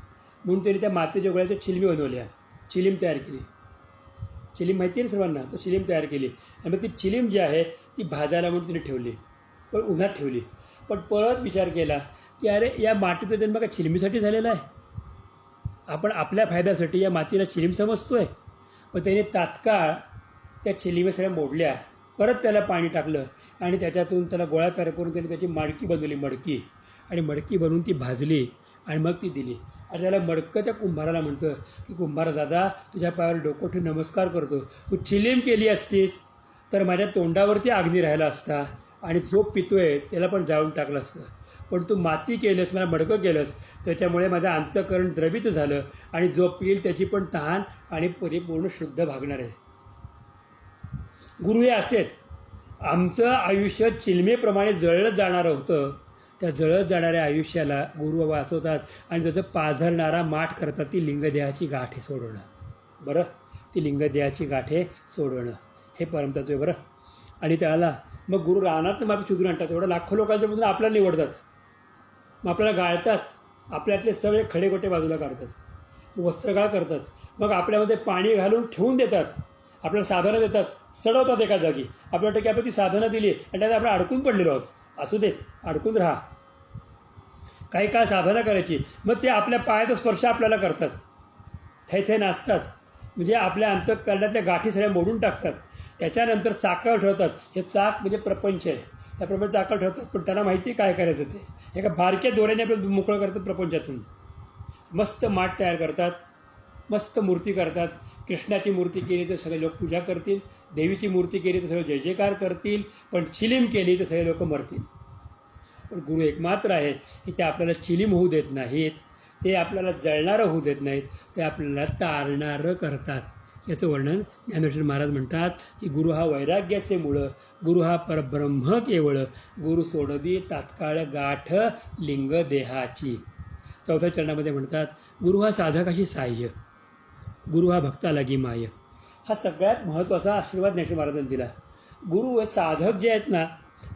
म्हणून त्यांनी त्या मातीच्या गोळ्याच्या चिलमी बनवल्या, चिलीम तयार केली. चिलीम माहिती आहे ना सर्वांना, तर चिलीम तयार केली. आणि मग ती चिलीम जी आहे ती भाजायला म्हणून तिने ठेवली, पण उन्हात ठेवली. पण परत विचार केला की अरे या मातीचा जन्म का चिलमीसाठी झालेला आहे, आपण आपल्या फायद्यासाठी या मातीला चिलीम समजतोय. मग त्याने तात्काळ त्या चिलीमी सगळ्या मोडल्या, परत त्याला पाणी टाकलं आणि त्याच्यातून त्याला गोळा तयार करून त्याने त्याची मडकी बनवली, मडकी. आणि मडकी बनवून ती भाजली आणि मग ती दिली. आणि त्याला मडकं त्या कुंभाराला म्हणतं की कुंभार दादा, तुझ्या पायावर डोकं ठेवून नमस्कार करतो. तू चिलीम केली असतीस तर माझ्या तोंडावरती अग्नी राहिला असता आणि जो पितोय त्याला पण जाळून टाकलं असतं. पण तू माती केलंस, मला मडकं केलंस, त्याच्यामुळे माझं अंतःकरण द्रवित झालं आणि जो पिईल त्याची पण तहान आणि परिपूर्ण शुद्ध भागणार आहे. गुरु हे असेच. आमचं आयुष्य चिलमेप्रमाणे जळत जाणारं होतं. त्या जळत जाणाऱ्या आयुष्याला गुरु वाचवतात आणि त्याचं पाझरणारा माठ करतात. ती लिंगदेहाची गाठ सोडवणं. बरं, ती लिंगदेहाची गाठे सोडवणं हे परमतत्व आहे. बरं, आणि त्याला मग गुरु रानात मग शोधून आणतात. एवढं लाखो लोकांच्या मधून आपल्याला निवडतात, मग आपल्याला गाळतात, आपल्यातले सगळे खडेगोटे बाजूला काढतात, वस्त्रगाळ करतात, मग आपल्यामध्ये पाणी घालून ठेवून देतात, आपल्याला साधनं देतात, सडवतात एका जागी. आपल्याला वाटतं की आपण ती साधनं दिली आणि त्यात आपण अडकून पडलेलो आहोत. असू दे, अडकून राहा. काही काळ साधना करायची, मग ते आपल्या पायाचा स्पर्श आपल्याला करतात, थैथे नाचतात, म्हणजे आपल्या अंतःकरणातल्या गाठी सगळ्या मोडून टाकतात. त्याच्यानंतर चाकावर ठेवतात. हे चाक म्हणजे प्रपंच आहे. त्या प्रपंच चाकावर ठेवतात, पण त्यांना माहिती काय करायचं ते. एका बारक्या दोऱ्याने आपल्याला मोकळं करतात प्रपंचातून. मस्त माठ तयार करतात, मस्त मूर्ती करतात. कृष्णाची मूर्ती केली तर सगळे लोक पूजा करतील, देवीची मूर्ती केली तर सगळे जय जयकार करतील, पण चिलीम केली तर सगळे लोक मरतील. पण गुरु एकमात्र आहे की ते आपल्याला चिलीम होऊ देत नाहीत, ते आपल्याला जळणारं होऊ देत नाहीत, ते आपल्याला तारणारं करतात. याचं वर्णन ज्ञानेश्वर महाराज म्हणतात की गुरु हा वैराग्याचे मुळं, गुरु हा परब्रह्म केवळ, गुरु सोडवी तात्काळ गाठ लिंग देहाची. चौथ्या चरणामध्ये म्हणतात गुरु हा साधकाशी साह्य, गुरु हा भक्ता लागी माय. हा सगळ्यात महत्त्वाचा आशीर्वाद ज्ञानेश्वर महाराजांनी दिला. गुरु साधक जे आहेत ना,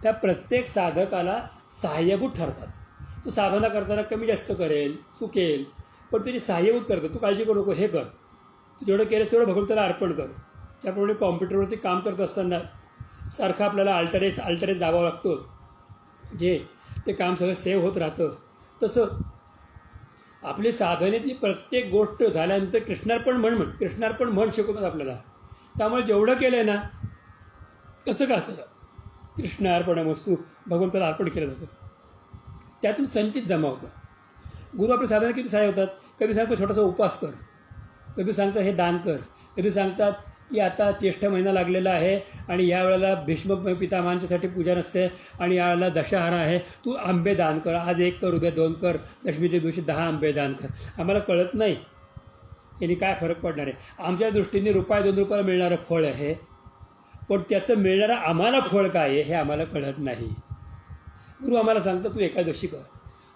त्या प्रत्येक साधकाला सहाय्यभूत ठरतात. तू साधना करताना कमी जास्त करेल, चुकेल, पण तुझी सहाय्यभूत करतात. तू काळजी करू नको, हे कर, तू जेवढं केलंस तेवढं भगवंताला अर्पण कर. त्याप्रमाणे कॉम्प्युटरवरती काम करत असताना सारखं आपल्याला अल्टरेस दाबावं लागतो, जे ते काम सगळं सेव्ह होत राहतं. तसं आपली साधनेची प्रत्येक गोष्ट झाल्यानंतर कृष्णार्पण म्हण शिकवतात आपल्याला. त्यामुळे जेवढं केलं आहे ना, कसं का असेल, कृष्णार्पणमस्तु भगवंताला अर्पण केलं जातं. त्यातून संचित जमा होतं. गुरु आपल्या साधना किती सहाय्य होतात. कधी सांगतात छोटासा उपवास कर, कधी सांगतात हे दान कर, कधी सांगतात की आता ज्येष्ठ महिना लागलेला आहे आणि यावेळेला भीष्म पितामहांच्यासाठी पूजा नसते आणि यावेळेला दशहरा आहे, तू आंबे दान कर, आज 1 कर, उद्या 2 कर, दशमीच्या दिवशी 10 आंबे दान कर. आम्हाला कळत नाही यांनी काय फरक पडणार आहे. आमच्या दृष्टीने ₹2 मिळणारं फळ आहे, पण त्याचं मिळणारं आम्हाला फळ काय आहे हे आम्हाला कळत नाही. गुरु आम्हाला सांगतात तू एकादशी कर,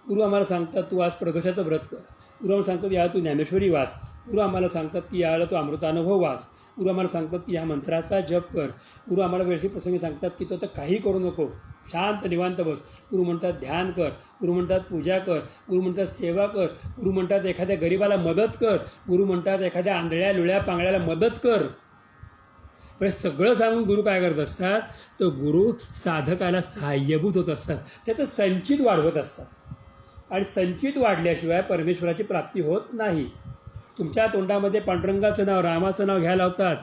गुरु आम्हाला सांगतात तू आज प्रदोषाचं व्रत कर, गुरु आम्हाला सांगतात यावेळेला तू ज्ञानेश्वरी वाच, गुरु आम्हाला सांगतात की यावेळेला तू अमृतानुभव वाच, गुरु आम्हाला सांगतात की ह्या मंत्राचा जप कर. गुरु आम्हाला वेळशी प्रसंगी सांगतात की तो तर काही करू नको, शांत निवांत बस. गुरु म्हणतात ध्यान कर, गुरु म्हणतात पूजा कर, गुरु म्हणतात सेवा कर, गुरु म्हणतात एखाद्या गरीबाला मदत कर, गुरु म्हणतात एखाद्या आंधळ्या लुळ्या पांगळ्याला मदत कर. पण सगळं सांगून गुरु काय करत असतात, तो गुरु साधकाला सहाय्यभूत होत असतात, त्याचं संचित वाढवत असतात. आणि संचित वाढल्याशिवाय परमेश्वराची प्राप्ती होत नाही. तुमच्या तोंडामध्ये पांडुरंगाचं नाव, रामाचं नाव घ्यायला लावतात,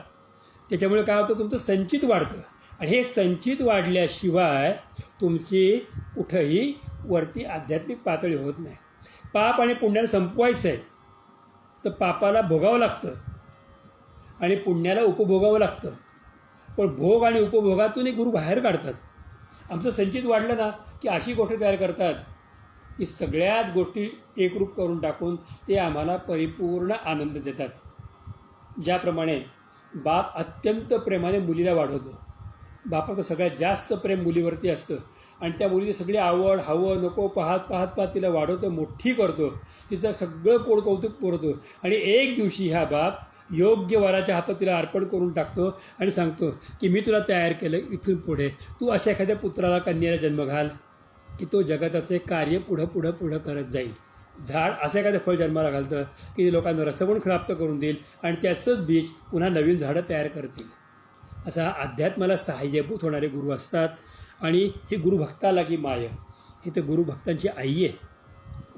त्याच्यामुळे काय होतं, तुमचं संचित वाढतं. आणि हे संचित वाढल्याशिवाय तुमची कुठंही वरती आध्यात्मिक पातळी होत नाही. पाप आणि पुण्याला संपवायचं आहे तर पापाला भोगावं लागतं आणि पुण्याला उपभोगावं लागतं. पण भोग आणि उपभोगातूनही गुरु बाहेर काढतात. आमचं संचित वाढलं ना की अशी गोष्टी तयार करतात की सगळ्याच गोष्टी एकरूप करून टाकून ते आम्हाला परिपूर्ण आनंद देतात. ज्याप्रमाणे बाप अत्यंत प्रेमाने मुलीला वाढवतो, बापाचं सगळ्यात जास्त प्रेम मुलीवरती असतं आणि त्या मुलीची सगळी आवड हवं नको पाहत पाहत पाहत तिला वाढवतो, मोठी करतो, तिचं सगळं कोड कौतुक पुरवतो आणि एक दिवशी हा बाप योग्य वराच्या हातात तिला अर्पण करून टाकतो आणि सांगतो की मी तुला तयार केलं, इथून पुढे तू अशा एखाद्या पुत्राला कन्याला जन्म घाल की तो जगाताचे कार्य पुढं पुढं पुढं करत जाईल. झाड असं एखादं फळ जन्माला घालतं की ते लोकांना रसवण प्राप्त करून देईल आणि त्याचंच बीज पुन्हा नवीन झाडं तयार करतील. असा अध्यात्माला सहाय्यभूत होणारे गुरु असतात. आणि हे गुरु भक्ताला की माय, ही तर गुरु भक्तांची आई आहे.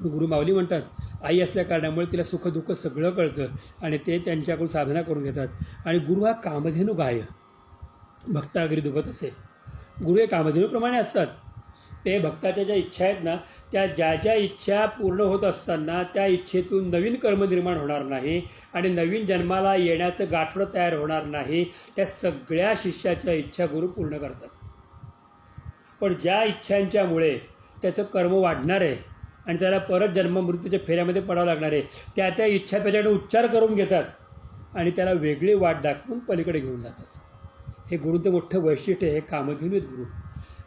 गुरु माऊली म्हणतात आई असल्या कारणामुळे तिला सुखदुःख सगळं कळतं आणि ते त्यांच्याकडून साधना करून घेतात. आणि गुरु हा कामधेनू गाय, भक्तागरी दुभत असे. गुरु हे कामधेनूप्रमाणे असतात. ते भक्ताच्या ज्या इच्छा आहेत ना, त्या ज्या ज्या इच्छा पूर्ण होत असताना त्या इच्छेतून नवीन कर्म निर्माण होणार नाही आणि नवीन जन्माला येण्याचं गाठोडं तयार होणार नाही, त्या सगळ्या शिष्याच्या इच्छा गुरु पूर्ण करतात. पण ज्या इच्छांच्यामुळे त्याचं कर्म वाढणार आहे आणि त्याला परत जन्म मृत्यूच्या फेऱ्यामध्ये पडावं लागणार आहे, त्या त्या इच्छा त्याच्याकडे उच्चार करून घेतात आणि त्याला वेगळी वाट दाखवून पलीकडे घेऊन जातात. हे गुरूंचं मोठं वैशिष्ट्य आहे. हे कामधेनू आहेत गुरु.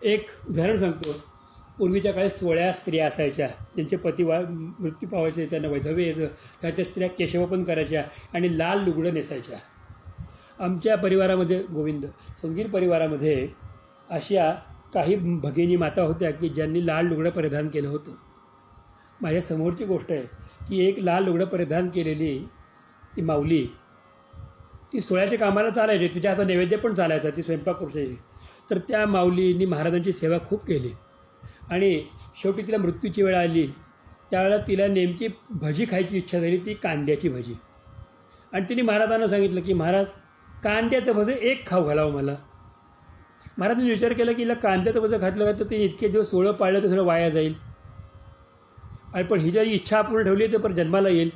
एक उदाहरण सांगतो. पूर्वीच्या काळी 16 स्त्रिया असायच्या, ज्यांचे पती मृत्यू पावायचे, त्यांना वैधव्य यायचं, त्या स्त्रिया केशवपन करायच्या आणि लाल लुगडं नेसायच्या. आमच्या परिवारामध्ये, गोविंद संगीर परिवारामध्ये, अशा काही भगिनी माता होत्या की ज्यांनी लाल लुगडं परिधान केलं होतं. माझ्या समोरची गोष्ट आहे की एक लाल लुगडं परिधान केलेली ती माऊली, ती सोळ्याच्या कामाला चालायची, तिच्या हातात नैवेद्य पण चालायचा, ती स्वयंपाक करू शकते. तर त्या माऊलींनी महाराजांची सेवा खूप केली आणि शेवटी तिला मृत्यूची वेळ आली. त्यावेळेला तिला नेमकी भजी खायची इच्छा झाली, ती कांद्याची भजी. आणि तिने महाराजांना सांगितलं की महाराज, कांद्याचं भजं एक खाऊ घालावं मला. महाराजांनी विचार केला की हिला कांद्याचं भजं घातलं तर ते इतके दिवस सोळं पाळलं तर सगळं वाया जाईल, आणि पण ही जरी इच्छा पूर्ण ठेवली तर पण जन्माला येईल.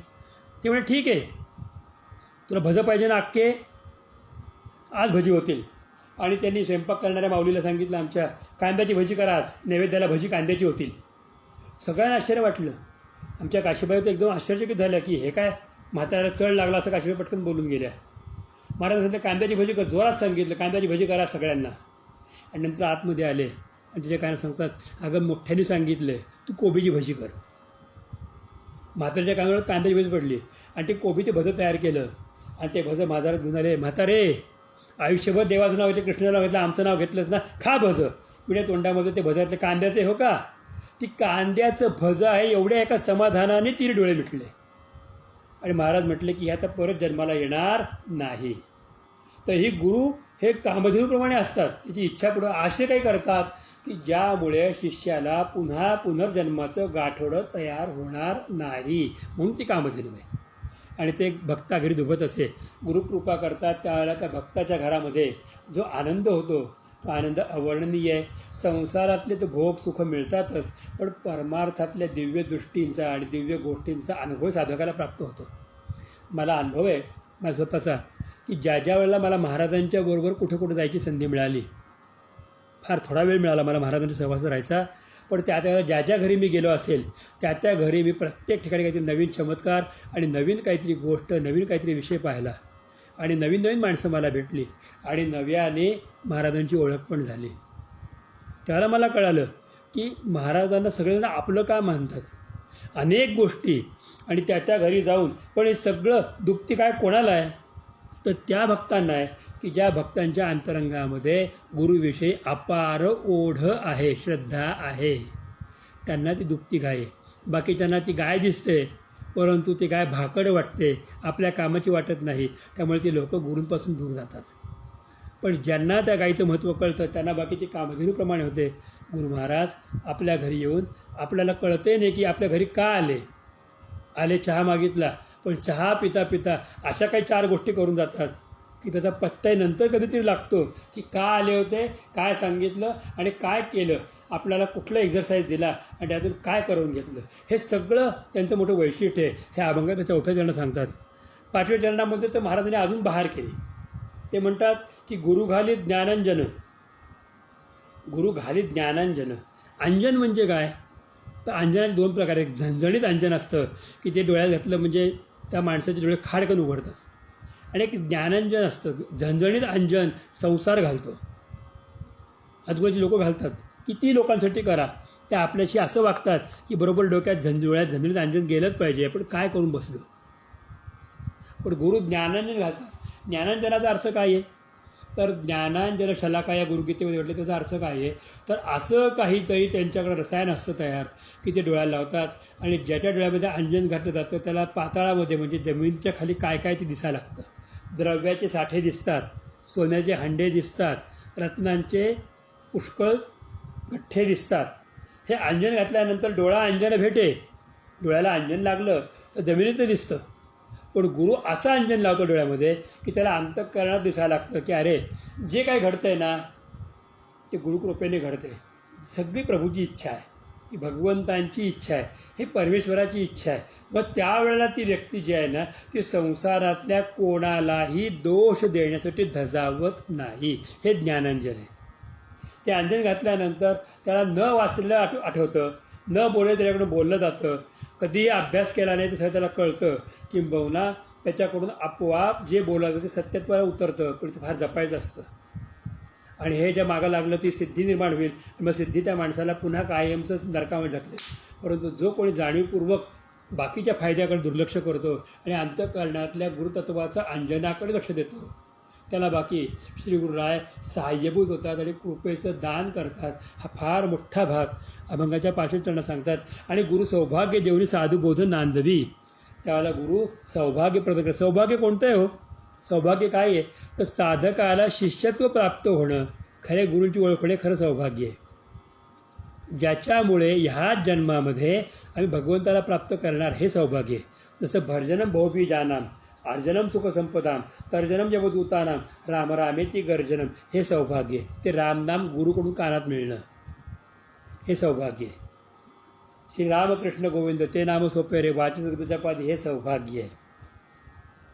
ते म्हणजे ठीक आहे, तुला भजं पाहिजे ना अख्खे, आज भजी होतील. आणि त्यांनी स्वयंपाक करणाऱ्या माऊलीला सांगितलं, आमच्या कांद्याची भजी करा, आज नैवेद्याला भजी कांद्याची होतील. सगळ्यांना आश्चर्य वाटलं. आमच्या काशीबाई तर एकदम आश्चर्यचकित झाल्या की हे काय, म्हाताऱ्याला चढ लागला असं काशीबाई पटकन बोलून गेल्या. महाराज सांगितलं कांद्याची भजी कर, जोरात सांगितलं कांद्याची भजी करा सगळ्यांना. आणि नंतर आतमध्ये आले आणि तिच्या काय सांगतात, अगं मोठ्याने सांगितलं तू कोबीची भजी कर. म्हाताऱ्याच्या कानावर कांद्याची भजी पडली आणि ते कोबीचे भजं तयार केलं आणि ते भजं बाजारात घेऊन आले. म्हातारे, आयुष्यभर देवाचं नाव घेतलं, कृष्णाचं नाव घेतलं, आमचं नाव घेतलंच ना, खा भजं. पुढे तोंडामध्ये ते भजातले कांद्याचे हो का, ती कांद्याचं भजं आहे. एवढ्या एका समाधानाने तिने डोळे मिटले आणि महाराज म्हटले की आता परत जन्माला येणार नाही. तर ही गुरु हे कामधेनूप्रमाणे असतात. त्याची इच्छा पुढं असे काही करतात की ज्यामुळे शिष्याला पुन्हा पुनर्जन्माचं गाठोडं तयार होणार नाही, म्हणून ती कामधेनू आहे. आणि ते भक्ता घरी दुभत असे, गुरुकृपा करतात त्यावेळेला त्या भक्ताच्या घरामध्ये जो आनंद होतो तो आनंद अवर्णनीय आहे. संसारातले तर भोग सुख मिळतातच, पण परमार्थातल्या दिव्य दृष्टींचा आणि दिव्य गोष्टींचा अनुभव साधकाला प्राप्त होतो. मला अनुभव आहे माझा स्वतःचा की ज्या ज्या वेळेला मला महाराजांच्या बरोबर कुठे कुठे जायची संधी मिळाली, फार थोडा वेळ मिळाला मला महाराजांच्या सहवासात राहायचा, पण त्या त्यावेळेला ज्या ज्या घरी मी गेलो असेल त्या त्या घरी मी प्रत्येक ठिकाणी काहीतरी नवीन चमत्कार आणि नवीन काहीतरी गोष्ट, नवीन काहीतरी विषय पाहिला आणि नवीन नवीन माणसं मला भेटली आणि नव्याने महाराजांची ओळख पण झाली. त्यावेळेला मला कळालं की महाराजांना सगळेजण आपलं का मानतात, अनेक गोष्टी, आणि त्या त्या घरी जाऊन, पण हे सगळं दुप्ती काय कोणाला आहे, तर त्या भक्तांना आहे की ज्या भक्तांच्या अंतरंगामध्ये गुरुविषयी अपार ओढ आहे, श्रद्धा आहे, त्यांना ती दुप्ती गाय आहे. बाकीच्यांना ती गाय दिसते परंतु ती गाय भाकड वाटते, आपल्या कामाची वाटत नाही, त्यामुळे ती लोक गुरूंपासून दूर जातात. पण ज्यांना त्या गायीचं महत्त्व कळतं त्यांना बाकीची कामधेनूप्रमाणे होते. गुरु महाराज आपल्या घरी येऊन आपल्याला कळते नाही की आपल्या घरी का आले चहा मागितला, पण चहा पिता पिता अशा काही 4 गोष्टी करून जातात की त्याचा पत्ताही नंतर कधीतरी लागतो की का आले होते, काय सांगितलं आणि काय केलं, आपल्याला कुठला एक्झरसाईज दिला आणि त्यातून काय करून घेतलं. हे सगळं त्यांचं मोठं वैशिष्ट्य आहे. हे अभंगात 4थ्या चरणात सांगतात. 5व्या चरणामध्ये तर महाराजांनी अजून बहार केली. ते म्हणतात की गुरु घालीत ज्ञानांजन. गुरु घालीत ज्ञानांजन. अंजन म्हणजे काय, तर अंजनाचे 2 प्रकार आहेत. झणझणीत अंजन असतं की ते डोळ्यात घातलं म्हणजे त्या माणसाचे डोळे खाडकन उघडतात, आणि एक ज्ञानांजन असतं. झणझणीत अंजन संसार घालतो, आजूबाजूची लोक घालतात. किती लोकांसाठी करा, ते आपल्याशी असं वागतात की बरोबर डोक्यात डोळ्यात झणझणीत अंजन गेलंच पाहिजे, आपण काय करून बसलो. पण गुरु ज्ञानांजन घालतात. ज्ञानांजनाचा अर्थ काय आहे, तर ज्ञानांजन शलाका या गुरुगीतेमध्ये म्हटलं, त्याचा अर्थ काय आहे, तर असं काहीतरी त्यांच्याकडे रसायन असतं तयार की ते डोळ्याला लावतात आणि ज्याच्या डोळ्यामध्ये अंजन घातलं जातं त्याला पाताळामध्ये म्हणजे जमिनीच्या खाली काय काय ते दिसायला लागतं. द्रव्याचे साठे दिसतात, सोन्याचे हंडे दिसतात, रत्नांचे पुष्कळ गठ्ठे दिसतात. हे अंजन घातल्यानंतर डोळा अंजन भेटे, डोळ्याला अंजन लागलं तर जमिनीत दिसतं. पण गुरु असं अंजन लावतो डोळ्यामध्ये की त्याला अंतःकरणात दिसायला लागतं की अरे जे काही घडतंय ना ते गुरुकृपेने घडते. सगळी प्रभूची इच्छा आहे, ही भगवंतांची इच्छा आहे, ही परमेश्वराची इच्छा आहे. मग त्यावेळेला ती व्यक्ती जी आहे ना, ती संसारातल्या कोणालाही दोष देण्यासाठी धजावत नाही. हे ज्ञानांजन आहे. ते अंजन घातल्यानंतर त्याला न वाचलेलं आठवतं, न बोललं त्याच्याकडून बोललं जातं, कधीही अभ्यास केला नाही तर त्याला कळतं, किंबहुना त्याच्याकडून आपोआप जे बोलावं ते सत्यत्वाला उतरतं. पण ते फार जपायचं असतं. आणि हे ज्या मागं लागलं ती सिद्धी निर्माण होईल. मग सिद्धी त्या माणसाला पुन्हा कायमच नरकामध्ये ढकलेल. परंतु जो कोणी जाणीवपूर्वक बाकीच्या फायद्याकडे दुर्लक्ष करतो आणि अंतःकरणातल्या गुरुतत्वाचा अंजनाकडे लक्ष देतो, त्याला बाकी श्री गुरुराय सहाय्यभूत होतात आणि कृपेचं दान करतात. हा फार मोठा भाग अभंगाच्या 5 चरणात सांगतात. आणि गुरु सौभाग्य देऊनी साधुबोध नांदवी. त्यावेळेला गुरु सौभाग्य प्रदान करतात. सौभाग्य कोणतं आहे हो? सौभाग्य काय आहे? तर साधकाला शिष्यत्व प्राप्त होणं, खरे गुरूंची ओळख होणे खरं सौभाग्य आहे. ज्याच्यामुळे ह्याच जन्मामध्ये आम्ही भगवंताला प्राप्त करणार हे सौभाग्य आहे. जसं भर्जनम बहुबीजानाम, अर्जनम सुखसंपदाम, तर्जनम जवदूतानाम, राम रामेची गर्जनम, हे सौभाग्य आहे. ते रामनाम गुरुकडून कानात मिळणं हे सौभाग्य आहे. श्रीरामकृष्ण गोविंद ते नाम सोपे रे वाची सद्गुरूच्या पादी, हे सौभाग्य आहे.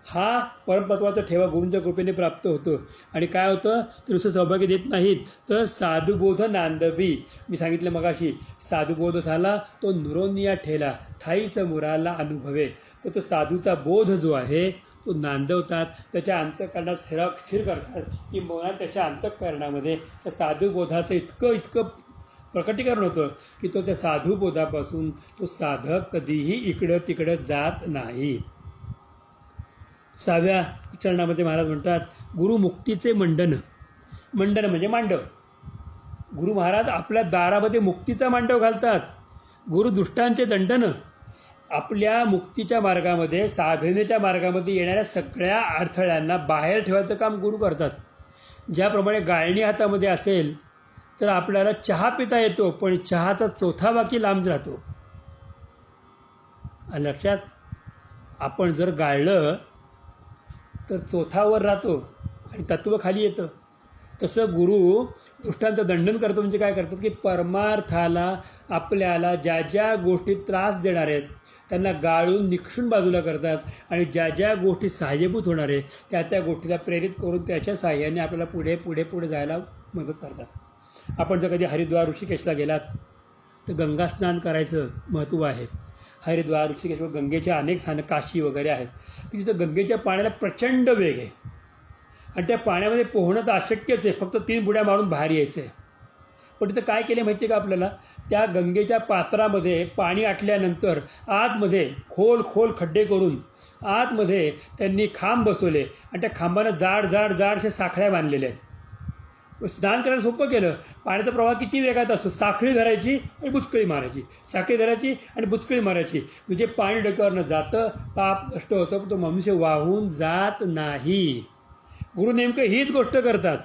हा परमतत्वाचा ठेवा गुरूंच्या कृपेने प्राप्त होतो. आणि काय होतं, ते नुसतं सौभाग्य देत नाहीत तर साधुबोध नांदवी. मी सांगितलं मगाशी, साधुबोध झाला तो नुरोनिया ठेला, ठाईच मुराला अनुभवे. तर तो साधूचा बोध जो आहे तो नांदवतात, त्याच्या अंतःकरणात स्थिर करतात, किंवा त्याच्या अंतःकरणामध्ये त्या साधुबोधाचं इतकं प्रकटीकरण होतं की तो त्या साधुबोधापासून तो साधक कधीही इकडं तिकडं जात नाही. 6व्या चरणामध्ये महाराज म्हणतात, गुरुमुक्तीचे मंडन. मंडन म्हणजे मांडव. गुरु महाराज आपल्या दारामध्ये मुक्तीचा मांडव घालतात. गुरुदुष्टांचे दंडन. आपल्या मुक्तीच्या मार्गामध्ये, साधनेच्या मार्गामध्ये येणाऱ्या सगळ्या अडथळ्यांना बाहेर ठेवायचं काम गुरु करतात. ज्याप्रमाणे गाळणी हातामध्ये असेल तर आपल्याला चहा पिता येतो, पण चहाचा चौथा बाकी लांब राहतो. लक्षात, आपण जर गाळलं तर चौथावर राहतो आणि तत्व खाली येतं. तसं गुरु दृष्टांत दंडन करतो. म्हणजे काय करतात की परमार्थाला आपल्याला ज्या ज्या गोष्टी त्रास देणार आहेत त्यांना गाळून निक्षून बाजूला करतात, आणि ज्या ज्या गोष्टी सहाय्यभूत होणार आहे त्या गोष्टीला प्रेरित करून त्याच्या सहाय्याने आपल्याला पुढे पुढे पुढे जायला मदत करतात. आपण जर कधी हरिद्वार ऋषिकेशला गेलात तर गंगा स्नान करायचं महत्त्व आहे. हरिद्वार ऋषिकेश गंगेच्या अनेक स्थानं, काशी वगैरे आहेत की जिथं गंगेच्या पाण्याला प्रचंड वेग आहे आणि त्या पाण्यामध्ये पोहणं तर अशक्यच आहे, फक्त 3 बुड्या मारून बाहेर यायचं आहे. पण तिथं काय केलं माहिती आहे का आपल्याला, त्या गंगेच्या पात्रामध्ये पाणी आटल्यानंतर आतमध्ये खोल खोल खड्डे करून आतमध्ये त्यांनी खांब बसवले आणि त्या खांबानं जाड जाड जाड अशा साखळ्या बांधलेल्या आहेत. स्नान करायला सोपं केलं. पाण्याचा प्रवाह किती वेगात असतो, साखळी धरायची आणि बुचकळी मारायची, साखळी धरायची आणि बुचकळी मारायची, म्हणजे पाणी डोक्यावरनं जातं, पाप नष्ट होतं, पण तो मनुष्य वाहून जात नाही. गुरु नेमकं हीच गोष्ट करतात.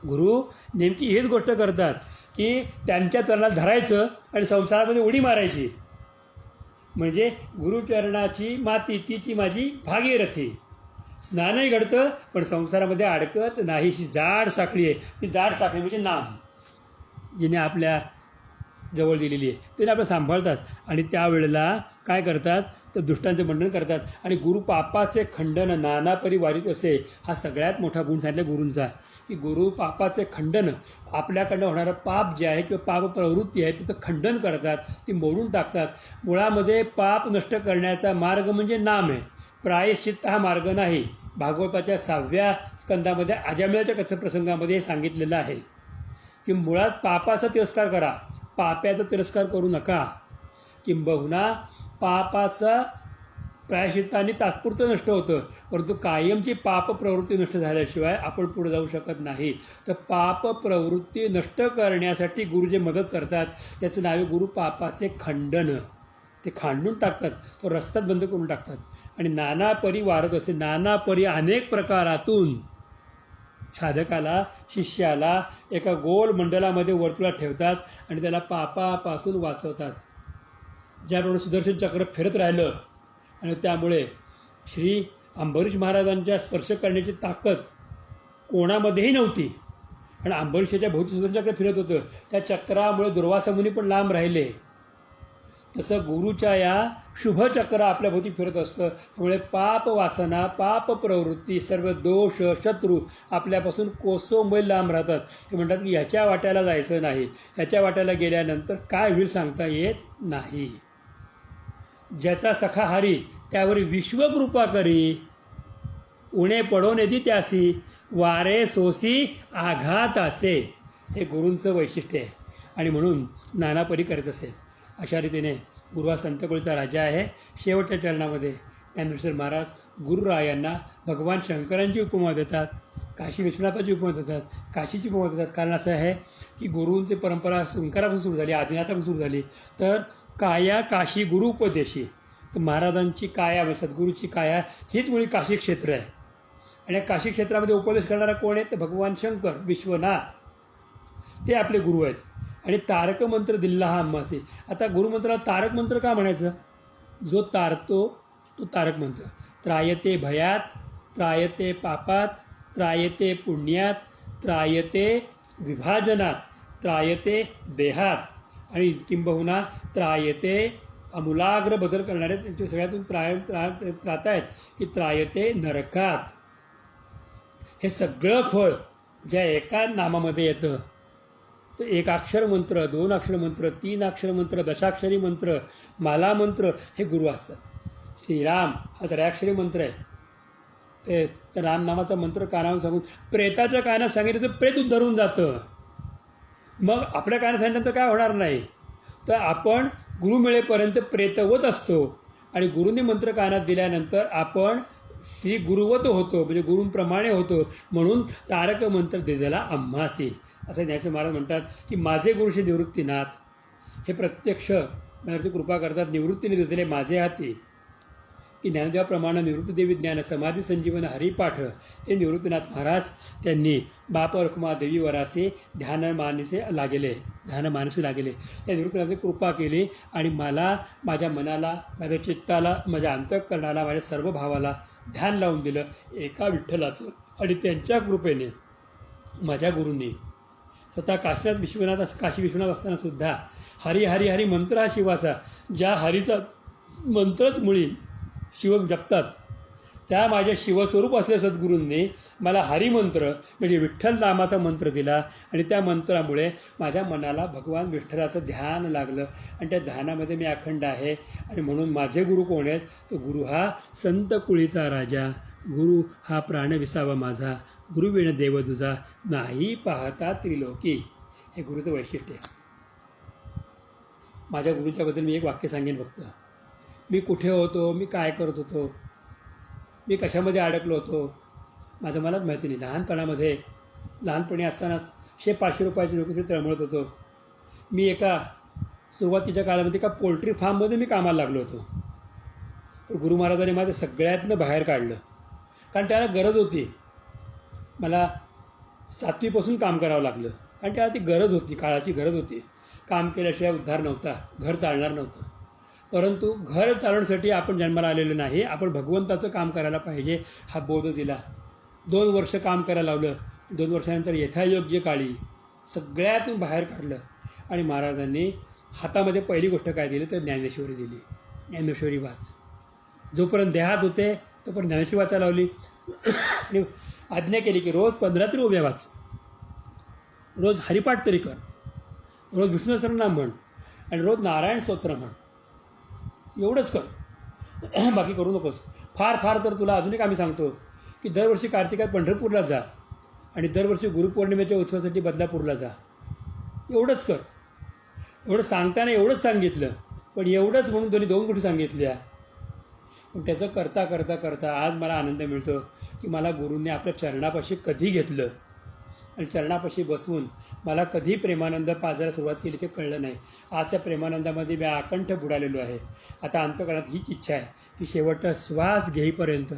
गुरु नेमकी हीच गोष्ट करतात की त्यांच्या चरणात धरायचं आणि संसारामध्ये उडी मारायची. म्हणजे गुरुचरणाची माती तीची माझी भागीरथी. स्नानही घडतं पण संसारामध्ये अडकत नाहीशी जाड साखळी आहे. ती जाड साखळी म्हणजे नाम, जिने आपल्या जवळ दिलेली आहे, तिने आपलं सांभाळतात. आणि त्यावेळेला काय करतात तर दुष्टांचे मंडन करतात. आणि गुरु पापाचे खंडन नाना परिवारित असे, हा सगळ्यात मोठा गुण सांगितला गुरूंचा, की गुरु पापाचे खंडन, आपल्याकडनं होणारं पाप जे आहे किंवा पाप प्रवृत्ती आहे तिथं खंडन करतात, ती मोडून टाकतात. मुळामध्ये पाप नष्ट करण्याचा मार्ग म्हणजे नाम आहे, प्रायश्चित्त हा मार्ग नाही. भागवताच्या 6व्या स्कंदामध्ये अजामिळाच्या कथाप्रसंगामध्ये सांगितलेलं आहे की मुळात पापाचा तिरस्कार करा, पाप्याचा तिरस्कार करू नका. किंबहुना पापाचा प्रायश्चित्ताने तात्पुरतं नष्ट होतं, परंतु कायमची पाप प्रवृत्ती नष्ट झाल्याशिवाय आपण पुढे जाऊ शकत नाही. तर पाप प्रवृत्ती नष्ट करण्यासाठी गुरु जे मदत करतात त्याचं नाव आहे गुरु पापाचे खंडन. ते खांडून टाकतात, तो रस्त्यात बंद करून टाकतात. आणि नाना परी वारत असे, नाना परी अनेक प्रकारातून साधकाला, शिष्याला एका गोल मंडलामध्ये वर्तुळात ठेवतात आणि त्याला पापापासून वाचवतात. ज्याप्रमाणे सुदर्शन चक्र फिरत राहिलं आणि त्यामुळे श्री अंबरीश महाराजांच्या स्पर्श करण्याची ताकद कोणामध्येही नव्हती, आणि अंबरीशाच्या भोवती सुद्धा चक्र फिरत होतं. त्या चक्रामुळे दुर्वासा मुनी पण लांब राहिले. तसं गुरुच्या या शुभचक्र आपल्या भोवती फिरत असतं. त्यामुळे पाप वासना, पाप प्रवृत्ती, सर्व दोष, शत्रू आपल्यापासून कोसो मैल लांब राहतात. ते म्हणतात की ह्याच्या वाट्याला जायचं नाही, ह्याच्या वाट्याला गेल्यानंतर काय होईल सांगता येत नाही. ज्याचा सखा हरी त्यावर विश्वकृपा करी, उणे पडोन येती त्यासी, वारे सोसी आघाताचे. हे गुरूंचं वैशिष्ट्य आहे. आणि म्हणून नानापरी करत असे. अशा रीतीने गुरु हा संतकुळीचा राजा आहे. शेवटच्या चरणामध्ये ज्ञानेश्वर महाराज गुरुरायांना भगवान शंकरांची उपमा देतात, काशी विश्वनाथाची उपमा देतात, काशीची उपमा देतात. कारण असं आहे की गुरूंची परंपरा शंकरापासून सुरू झाली, आदिनाथापासून सुरू झाली. तर काया काशी गुरु उपदेशी. तर महाराजांची काया म्हणजे सद्गुरूची काया हीच मुळी काशी क्षेत्र आहे. आणि या काशी क्षेत्रामध्ये उपदेश करणारा कोण आहे? तर भगवान शंकर, विश्वनाथ, ते आपले गुरु आहेत. आणि तारक मंत्र दिल्ला हा अम्मासे. आता गुरुमंत्राला तारक मंत्र का म्हणायचं? जो तारतो तो तारक मंत्र. त्रायते भयात, त्रायते पापात, त्रायते पुण्यात, त्रायते विभाजनात, त्रायते देहात, आणि किंबहुना त्रायते अमूलाग्र बदल करणारे त्यांच्या सगळ्यातून त्रातायत की त्रायते नरकात. हे सगळं फळ ज्या एका नामामध्ये येतं, तो एक अक्षर मंत्र, 2 अक्षर मंत्र, 3 अक्षर मंत्र, दशाक्षरी मंत्र, माला मंत्र, हे गुरु असतात. श्रीराम हा 3 मंत्र आहे. ते रामनामाचा मंत्र कानावर सांगून प्रेताच्या कानात सांगितलं तर प्रेत उद्धरून जातं. मग आपल्या कानात सांगितलं तर काय होणार नाही. तर आपण गुरु मिळेपर्यंत प्रेतवत असतो. आणि गुरूंनी मंत्र कानात दिल्यानंतर आपण श्री गुरुवत होतो, म्हणजे गुरूंप्रमाणे होतो. म्हणून तारक मंत्र दिलेला आम्हासी. असं ज्ञानेश्वर महाराज म्हणतात की माझे गुरु श्री निवृत्तीनाथ हे प्रत्यक्ष माझ्यावरती कृपा करतात. निवृत्तीने दिलेले माझे हाती की ज्ञानदेवाप्रमाणे निवृत्तीदेवी ज्ञान समाधी संजीवन हरिपाठ ते निवृत्तीनाथ महाराज त्यांनी बाप रखुमा देवी वरासे ध्यानमानसे लागेले. त्या निवृत्तीनाथाने कृपा केली आणि मला, माझ्या मनाला, माझ्या चित्ताला, माझ्या अंतःकरणाला, माझ्या सर्व भावाला ध्यान लावून दिलं एका विठ्ठलाचं. आणि त्यांच्या कृपेने माझ्या गुरूंनी स्वतः काशी विश्वनाथ असताना सुद्धा हरी हरी हरी मंत्र हा शिवाचा, ज्या हरीचा मंत्रच मुळी शिव जपतात, त्या माझ्या शिवस्वरूप असलेल्या सद्गुरूंनी मला हरिमंत्र म्हणजे विठ्ठल नामाचा मंत्र दिला. आणि त्या मंत्रामुळे माझ्या मनाला भगवान विठ्ठलाचं ध्यान लागलं. आणि त्या ध्यानामध्ये मी अखंड आहे. आणि म्हणून माझे गुरु कोण आहेत? तो गुरु हा संत कुळीचा राजा, गुरु हा प्राण विसावा माझा, गुरुविण देव तुझा, नाही पाहता त्रिलोकी. हे गुरुचं वैशिष्ट्य आहे. माझ्या गुरुच्याबद्दल मी एक वाक्य सांगेन फक्त. मी कुठे होतो, मी काय करत होतो, मी कशामध्ये अडकलो होतो, माझं मलाच माहिती नाही. लहानपणी असतानाच 100-500 रुपयाची नोकरी तळमळत होतो. मी सुरुवातीच्या काळामध्ये एका पोल्ट्री फार्ममध्ये मी कामाला लागलो होतो. पण गुरु महाराजांनी माझं सगळ्यातनं बाहेर काढलं. कारण त्याला गरज होती. मला 7वीपासून काम करावं लागलं. कारण त्याला ती गरज होती, काळाची गरज होती. काम केल्याशिवाय उद्धार नव्हता, घर चालणार नव्हतं. परंतु घर चालवण्यासाठी आपण जन्माला आलेलो नाही, आपण भगवंताचं काम करायला पाहिजे हा बोध दिला. 2 वर्ष काम करायला लावलं. 2 वर्षानंतर यथायोग्य काळी सगळ्यातून बाहेर काढलं. आणि महाराजांनी हातामध्ये पहिली गोष्ट काय दिली तर ज्ञानेश्वरी दिली. ज्ञानेश्वरी वाच. जोपर्यंत देहात होते तोपर्यंत ज्ञानेश्वरी वाचायला लावली. आणि आज्ञा केली की रोज 15 तरी उभ्या वाच, रोज हरिपाठ तरी कर, रोज विष्णू सहस्रनाम म्हण, आणि रोज नारायण स्तोत्र म्हण. एवढंच कर, बाकी करू नकोस. फार तर तुला अजून एक आम्ही सांगतो की दरवर्षी कार्तिकात पंढरपूरला जा आणि दरवर्षी गुरुपौर्णिमेच्या उत्सवासाठी बदलापूरला जा. एवढंच कर. एवढं सांगताना एवढंच सांगितलं, पण एवढंच म्हणून 2 गोष्टी सांगितल्या. पण त्याचं करता आज मला आनंद मिळतो की मला गुरूंनी आपल्या चरणापाशी कधी घेतलं आणि चरणापाशी बसवून मला कधी प्रेमानंद पाजायला सुरुवात केली ते कळलं नाही. आज त्या प्रेमानंदामध्ये मी अकंठ बुडालेलो आहे. आता अंतःकरणात हीच इच्छा आहे की शेवटचा श्वास घेईपर्यंत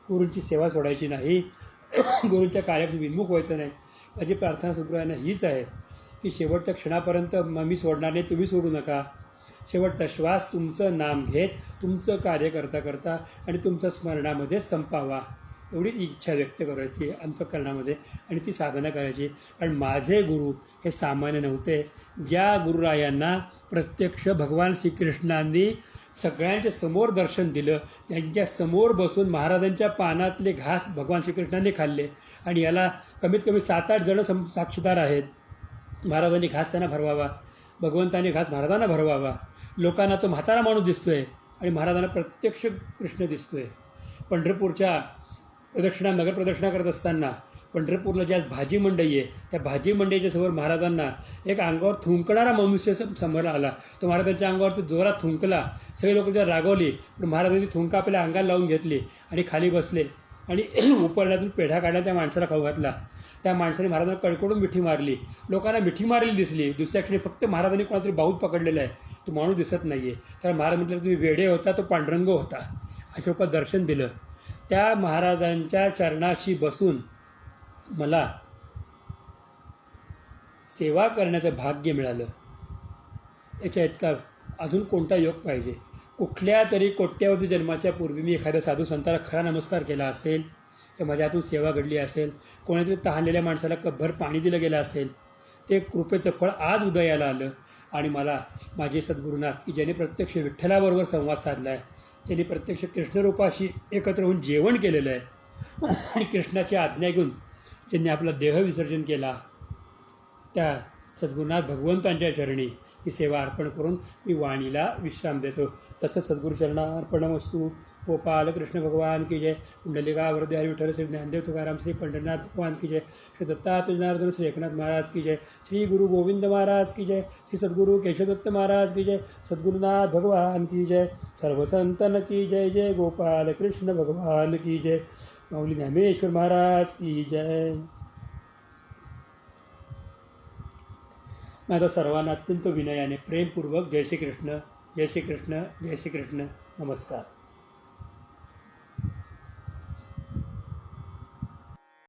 गुरूंची सेवा सोडायची नाही, गुरूंच्या कार्यापासून विमुख व्हायचं नाही. माझी प्रार्थना सद्गुरूंना हीच आहे की शेवटच्या क्षणापर्यंत मी सोडणार नाही, तुम्ही सोडू नका. शेवटचा श्वास तुमचं नाम घेत तुमचं कार्य करता आणि तुमच्या स्मरणामध्ये संपावा. एवढीच इच्छा व्यक्त करायची अंतःकरणामध्ये आणि ती साधना करायची. कारण माझे गुरु हे सामान्य नव्हते. ज्या गुरुरायांना प्रत्यक्ष भगवान श्रीकृष्णांनी सगळ्यांच्या समोर दर्शन दिलं, त्यांच्या समोर बसून महाराजांच्या पानातले घास भगवान श्रीकृष्णांनी खाल्ले आणि याला कमीत कमी 7-8 जण साक्षीदार आहेत. महाराजांनी घास त्यांना भरवावा, भगवंतांनी घास महाराजांना भरवावा. लोकांना तो म्हातारा माणूस दिसतोय आणि महाराजांना प्रत्यक्ष कृष्ण दिसतोय. पंढरपूरच्या नगर प्रदक्षिणा करत असताना पंढरपूरला ज्या भाजी मंडई आहे त्या भाजी मंडईच्या समोर महाराजांना एक अंगावर थुंकणारा मनुष्य समोर आला. तो महाराजांच्या अंगावर जोरात थुंकला. सगळे लोक त्याला रागवली, पण महाराजांनी थुंक आपल्या अंगाला लावून घेतली आणि खाली बसले आणि उपरण्यातून पेढा काढला त्या माणसाला खाऊ घातला. त्या माणसाने महाराजांना कडकडून मिठी मारली. लोकांना मिठी मारलेली दिसली. दुसऱ्या क्षणी फक्त महाराजांनी कोणातरी बाहूत पकडलेला आहे, तो माणूस दिसत नाहीये. तर महाराज म्हटलं तुम्ही वेडे होता, तो पांडुरंग होता. अशा रूपात दर्शन दिलं. त्या महाराजांच्या चरणाशी बसून मला सेवा करण्याचं भाग्य मिळालं. याच्या इतका अजून कोणता योग पाहिजे? कुठल्या तरी कोट्यावधी जन्माच्या पूर्वी मी एखाद्या साधू संताला खरा नमस्कार केला असेल, तर माझ्या हातून सेवा घडली असेल. कोणीतरी तहानलेल्या माणसाला कपभर पाणी दिलं गेलं असेल. ते कृपेचं फळ आज उदयाला आलं आणि मला माझे सद्गुरुनाथ की ज्यांनी प्रत्यक्ष विठ्ठलाबरोबर संवाद साधला आहे, त्यांनी प्रत्यक्ष कृष्णरूपाशी एकत्र होऊन जेवण केलेलं आहे आणि कृष्णाची आज्ञा घेऊन ज्यांनी आपला देह विसर्जन केला, त्या सद्गुरुनाथ भगवंतांच्या चरणी ही सेवा अर्पण करून मी वाणीला विश्राम देतो. तसंच सद्गुरुचरणा अर्पणमस्तु. गोपाल कृष्ण भगवान की जय. कुंडलिका वरदे हरी विठ्ठल श्री ज्ञानदेव तुकाराम श्री पंढरनाथ भगवान की जय. श्री दत्तात्रेय जनार्दन श्री एकनाथ महाराज की जय. श्री गुरु गोविंद महाराज की जय. श्री सद्गुरु केशवदत्त महाराज की जय. सद्गुरुनाथ भगवान की जय. सर्व संतन की जय. जय गोपाल कृष्ण भगवान की जय. माऊली ज्ञानेश्वर महाराज की जय. माझा सर्वांना अत्यंत विनयाने प्रेमपूर्वक जय श्री कृष्ण, जय श्री कृष्ण, जय श्री कृष्ण, नमस्कार.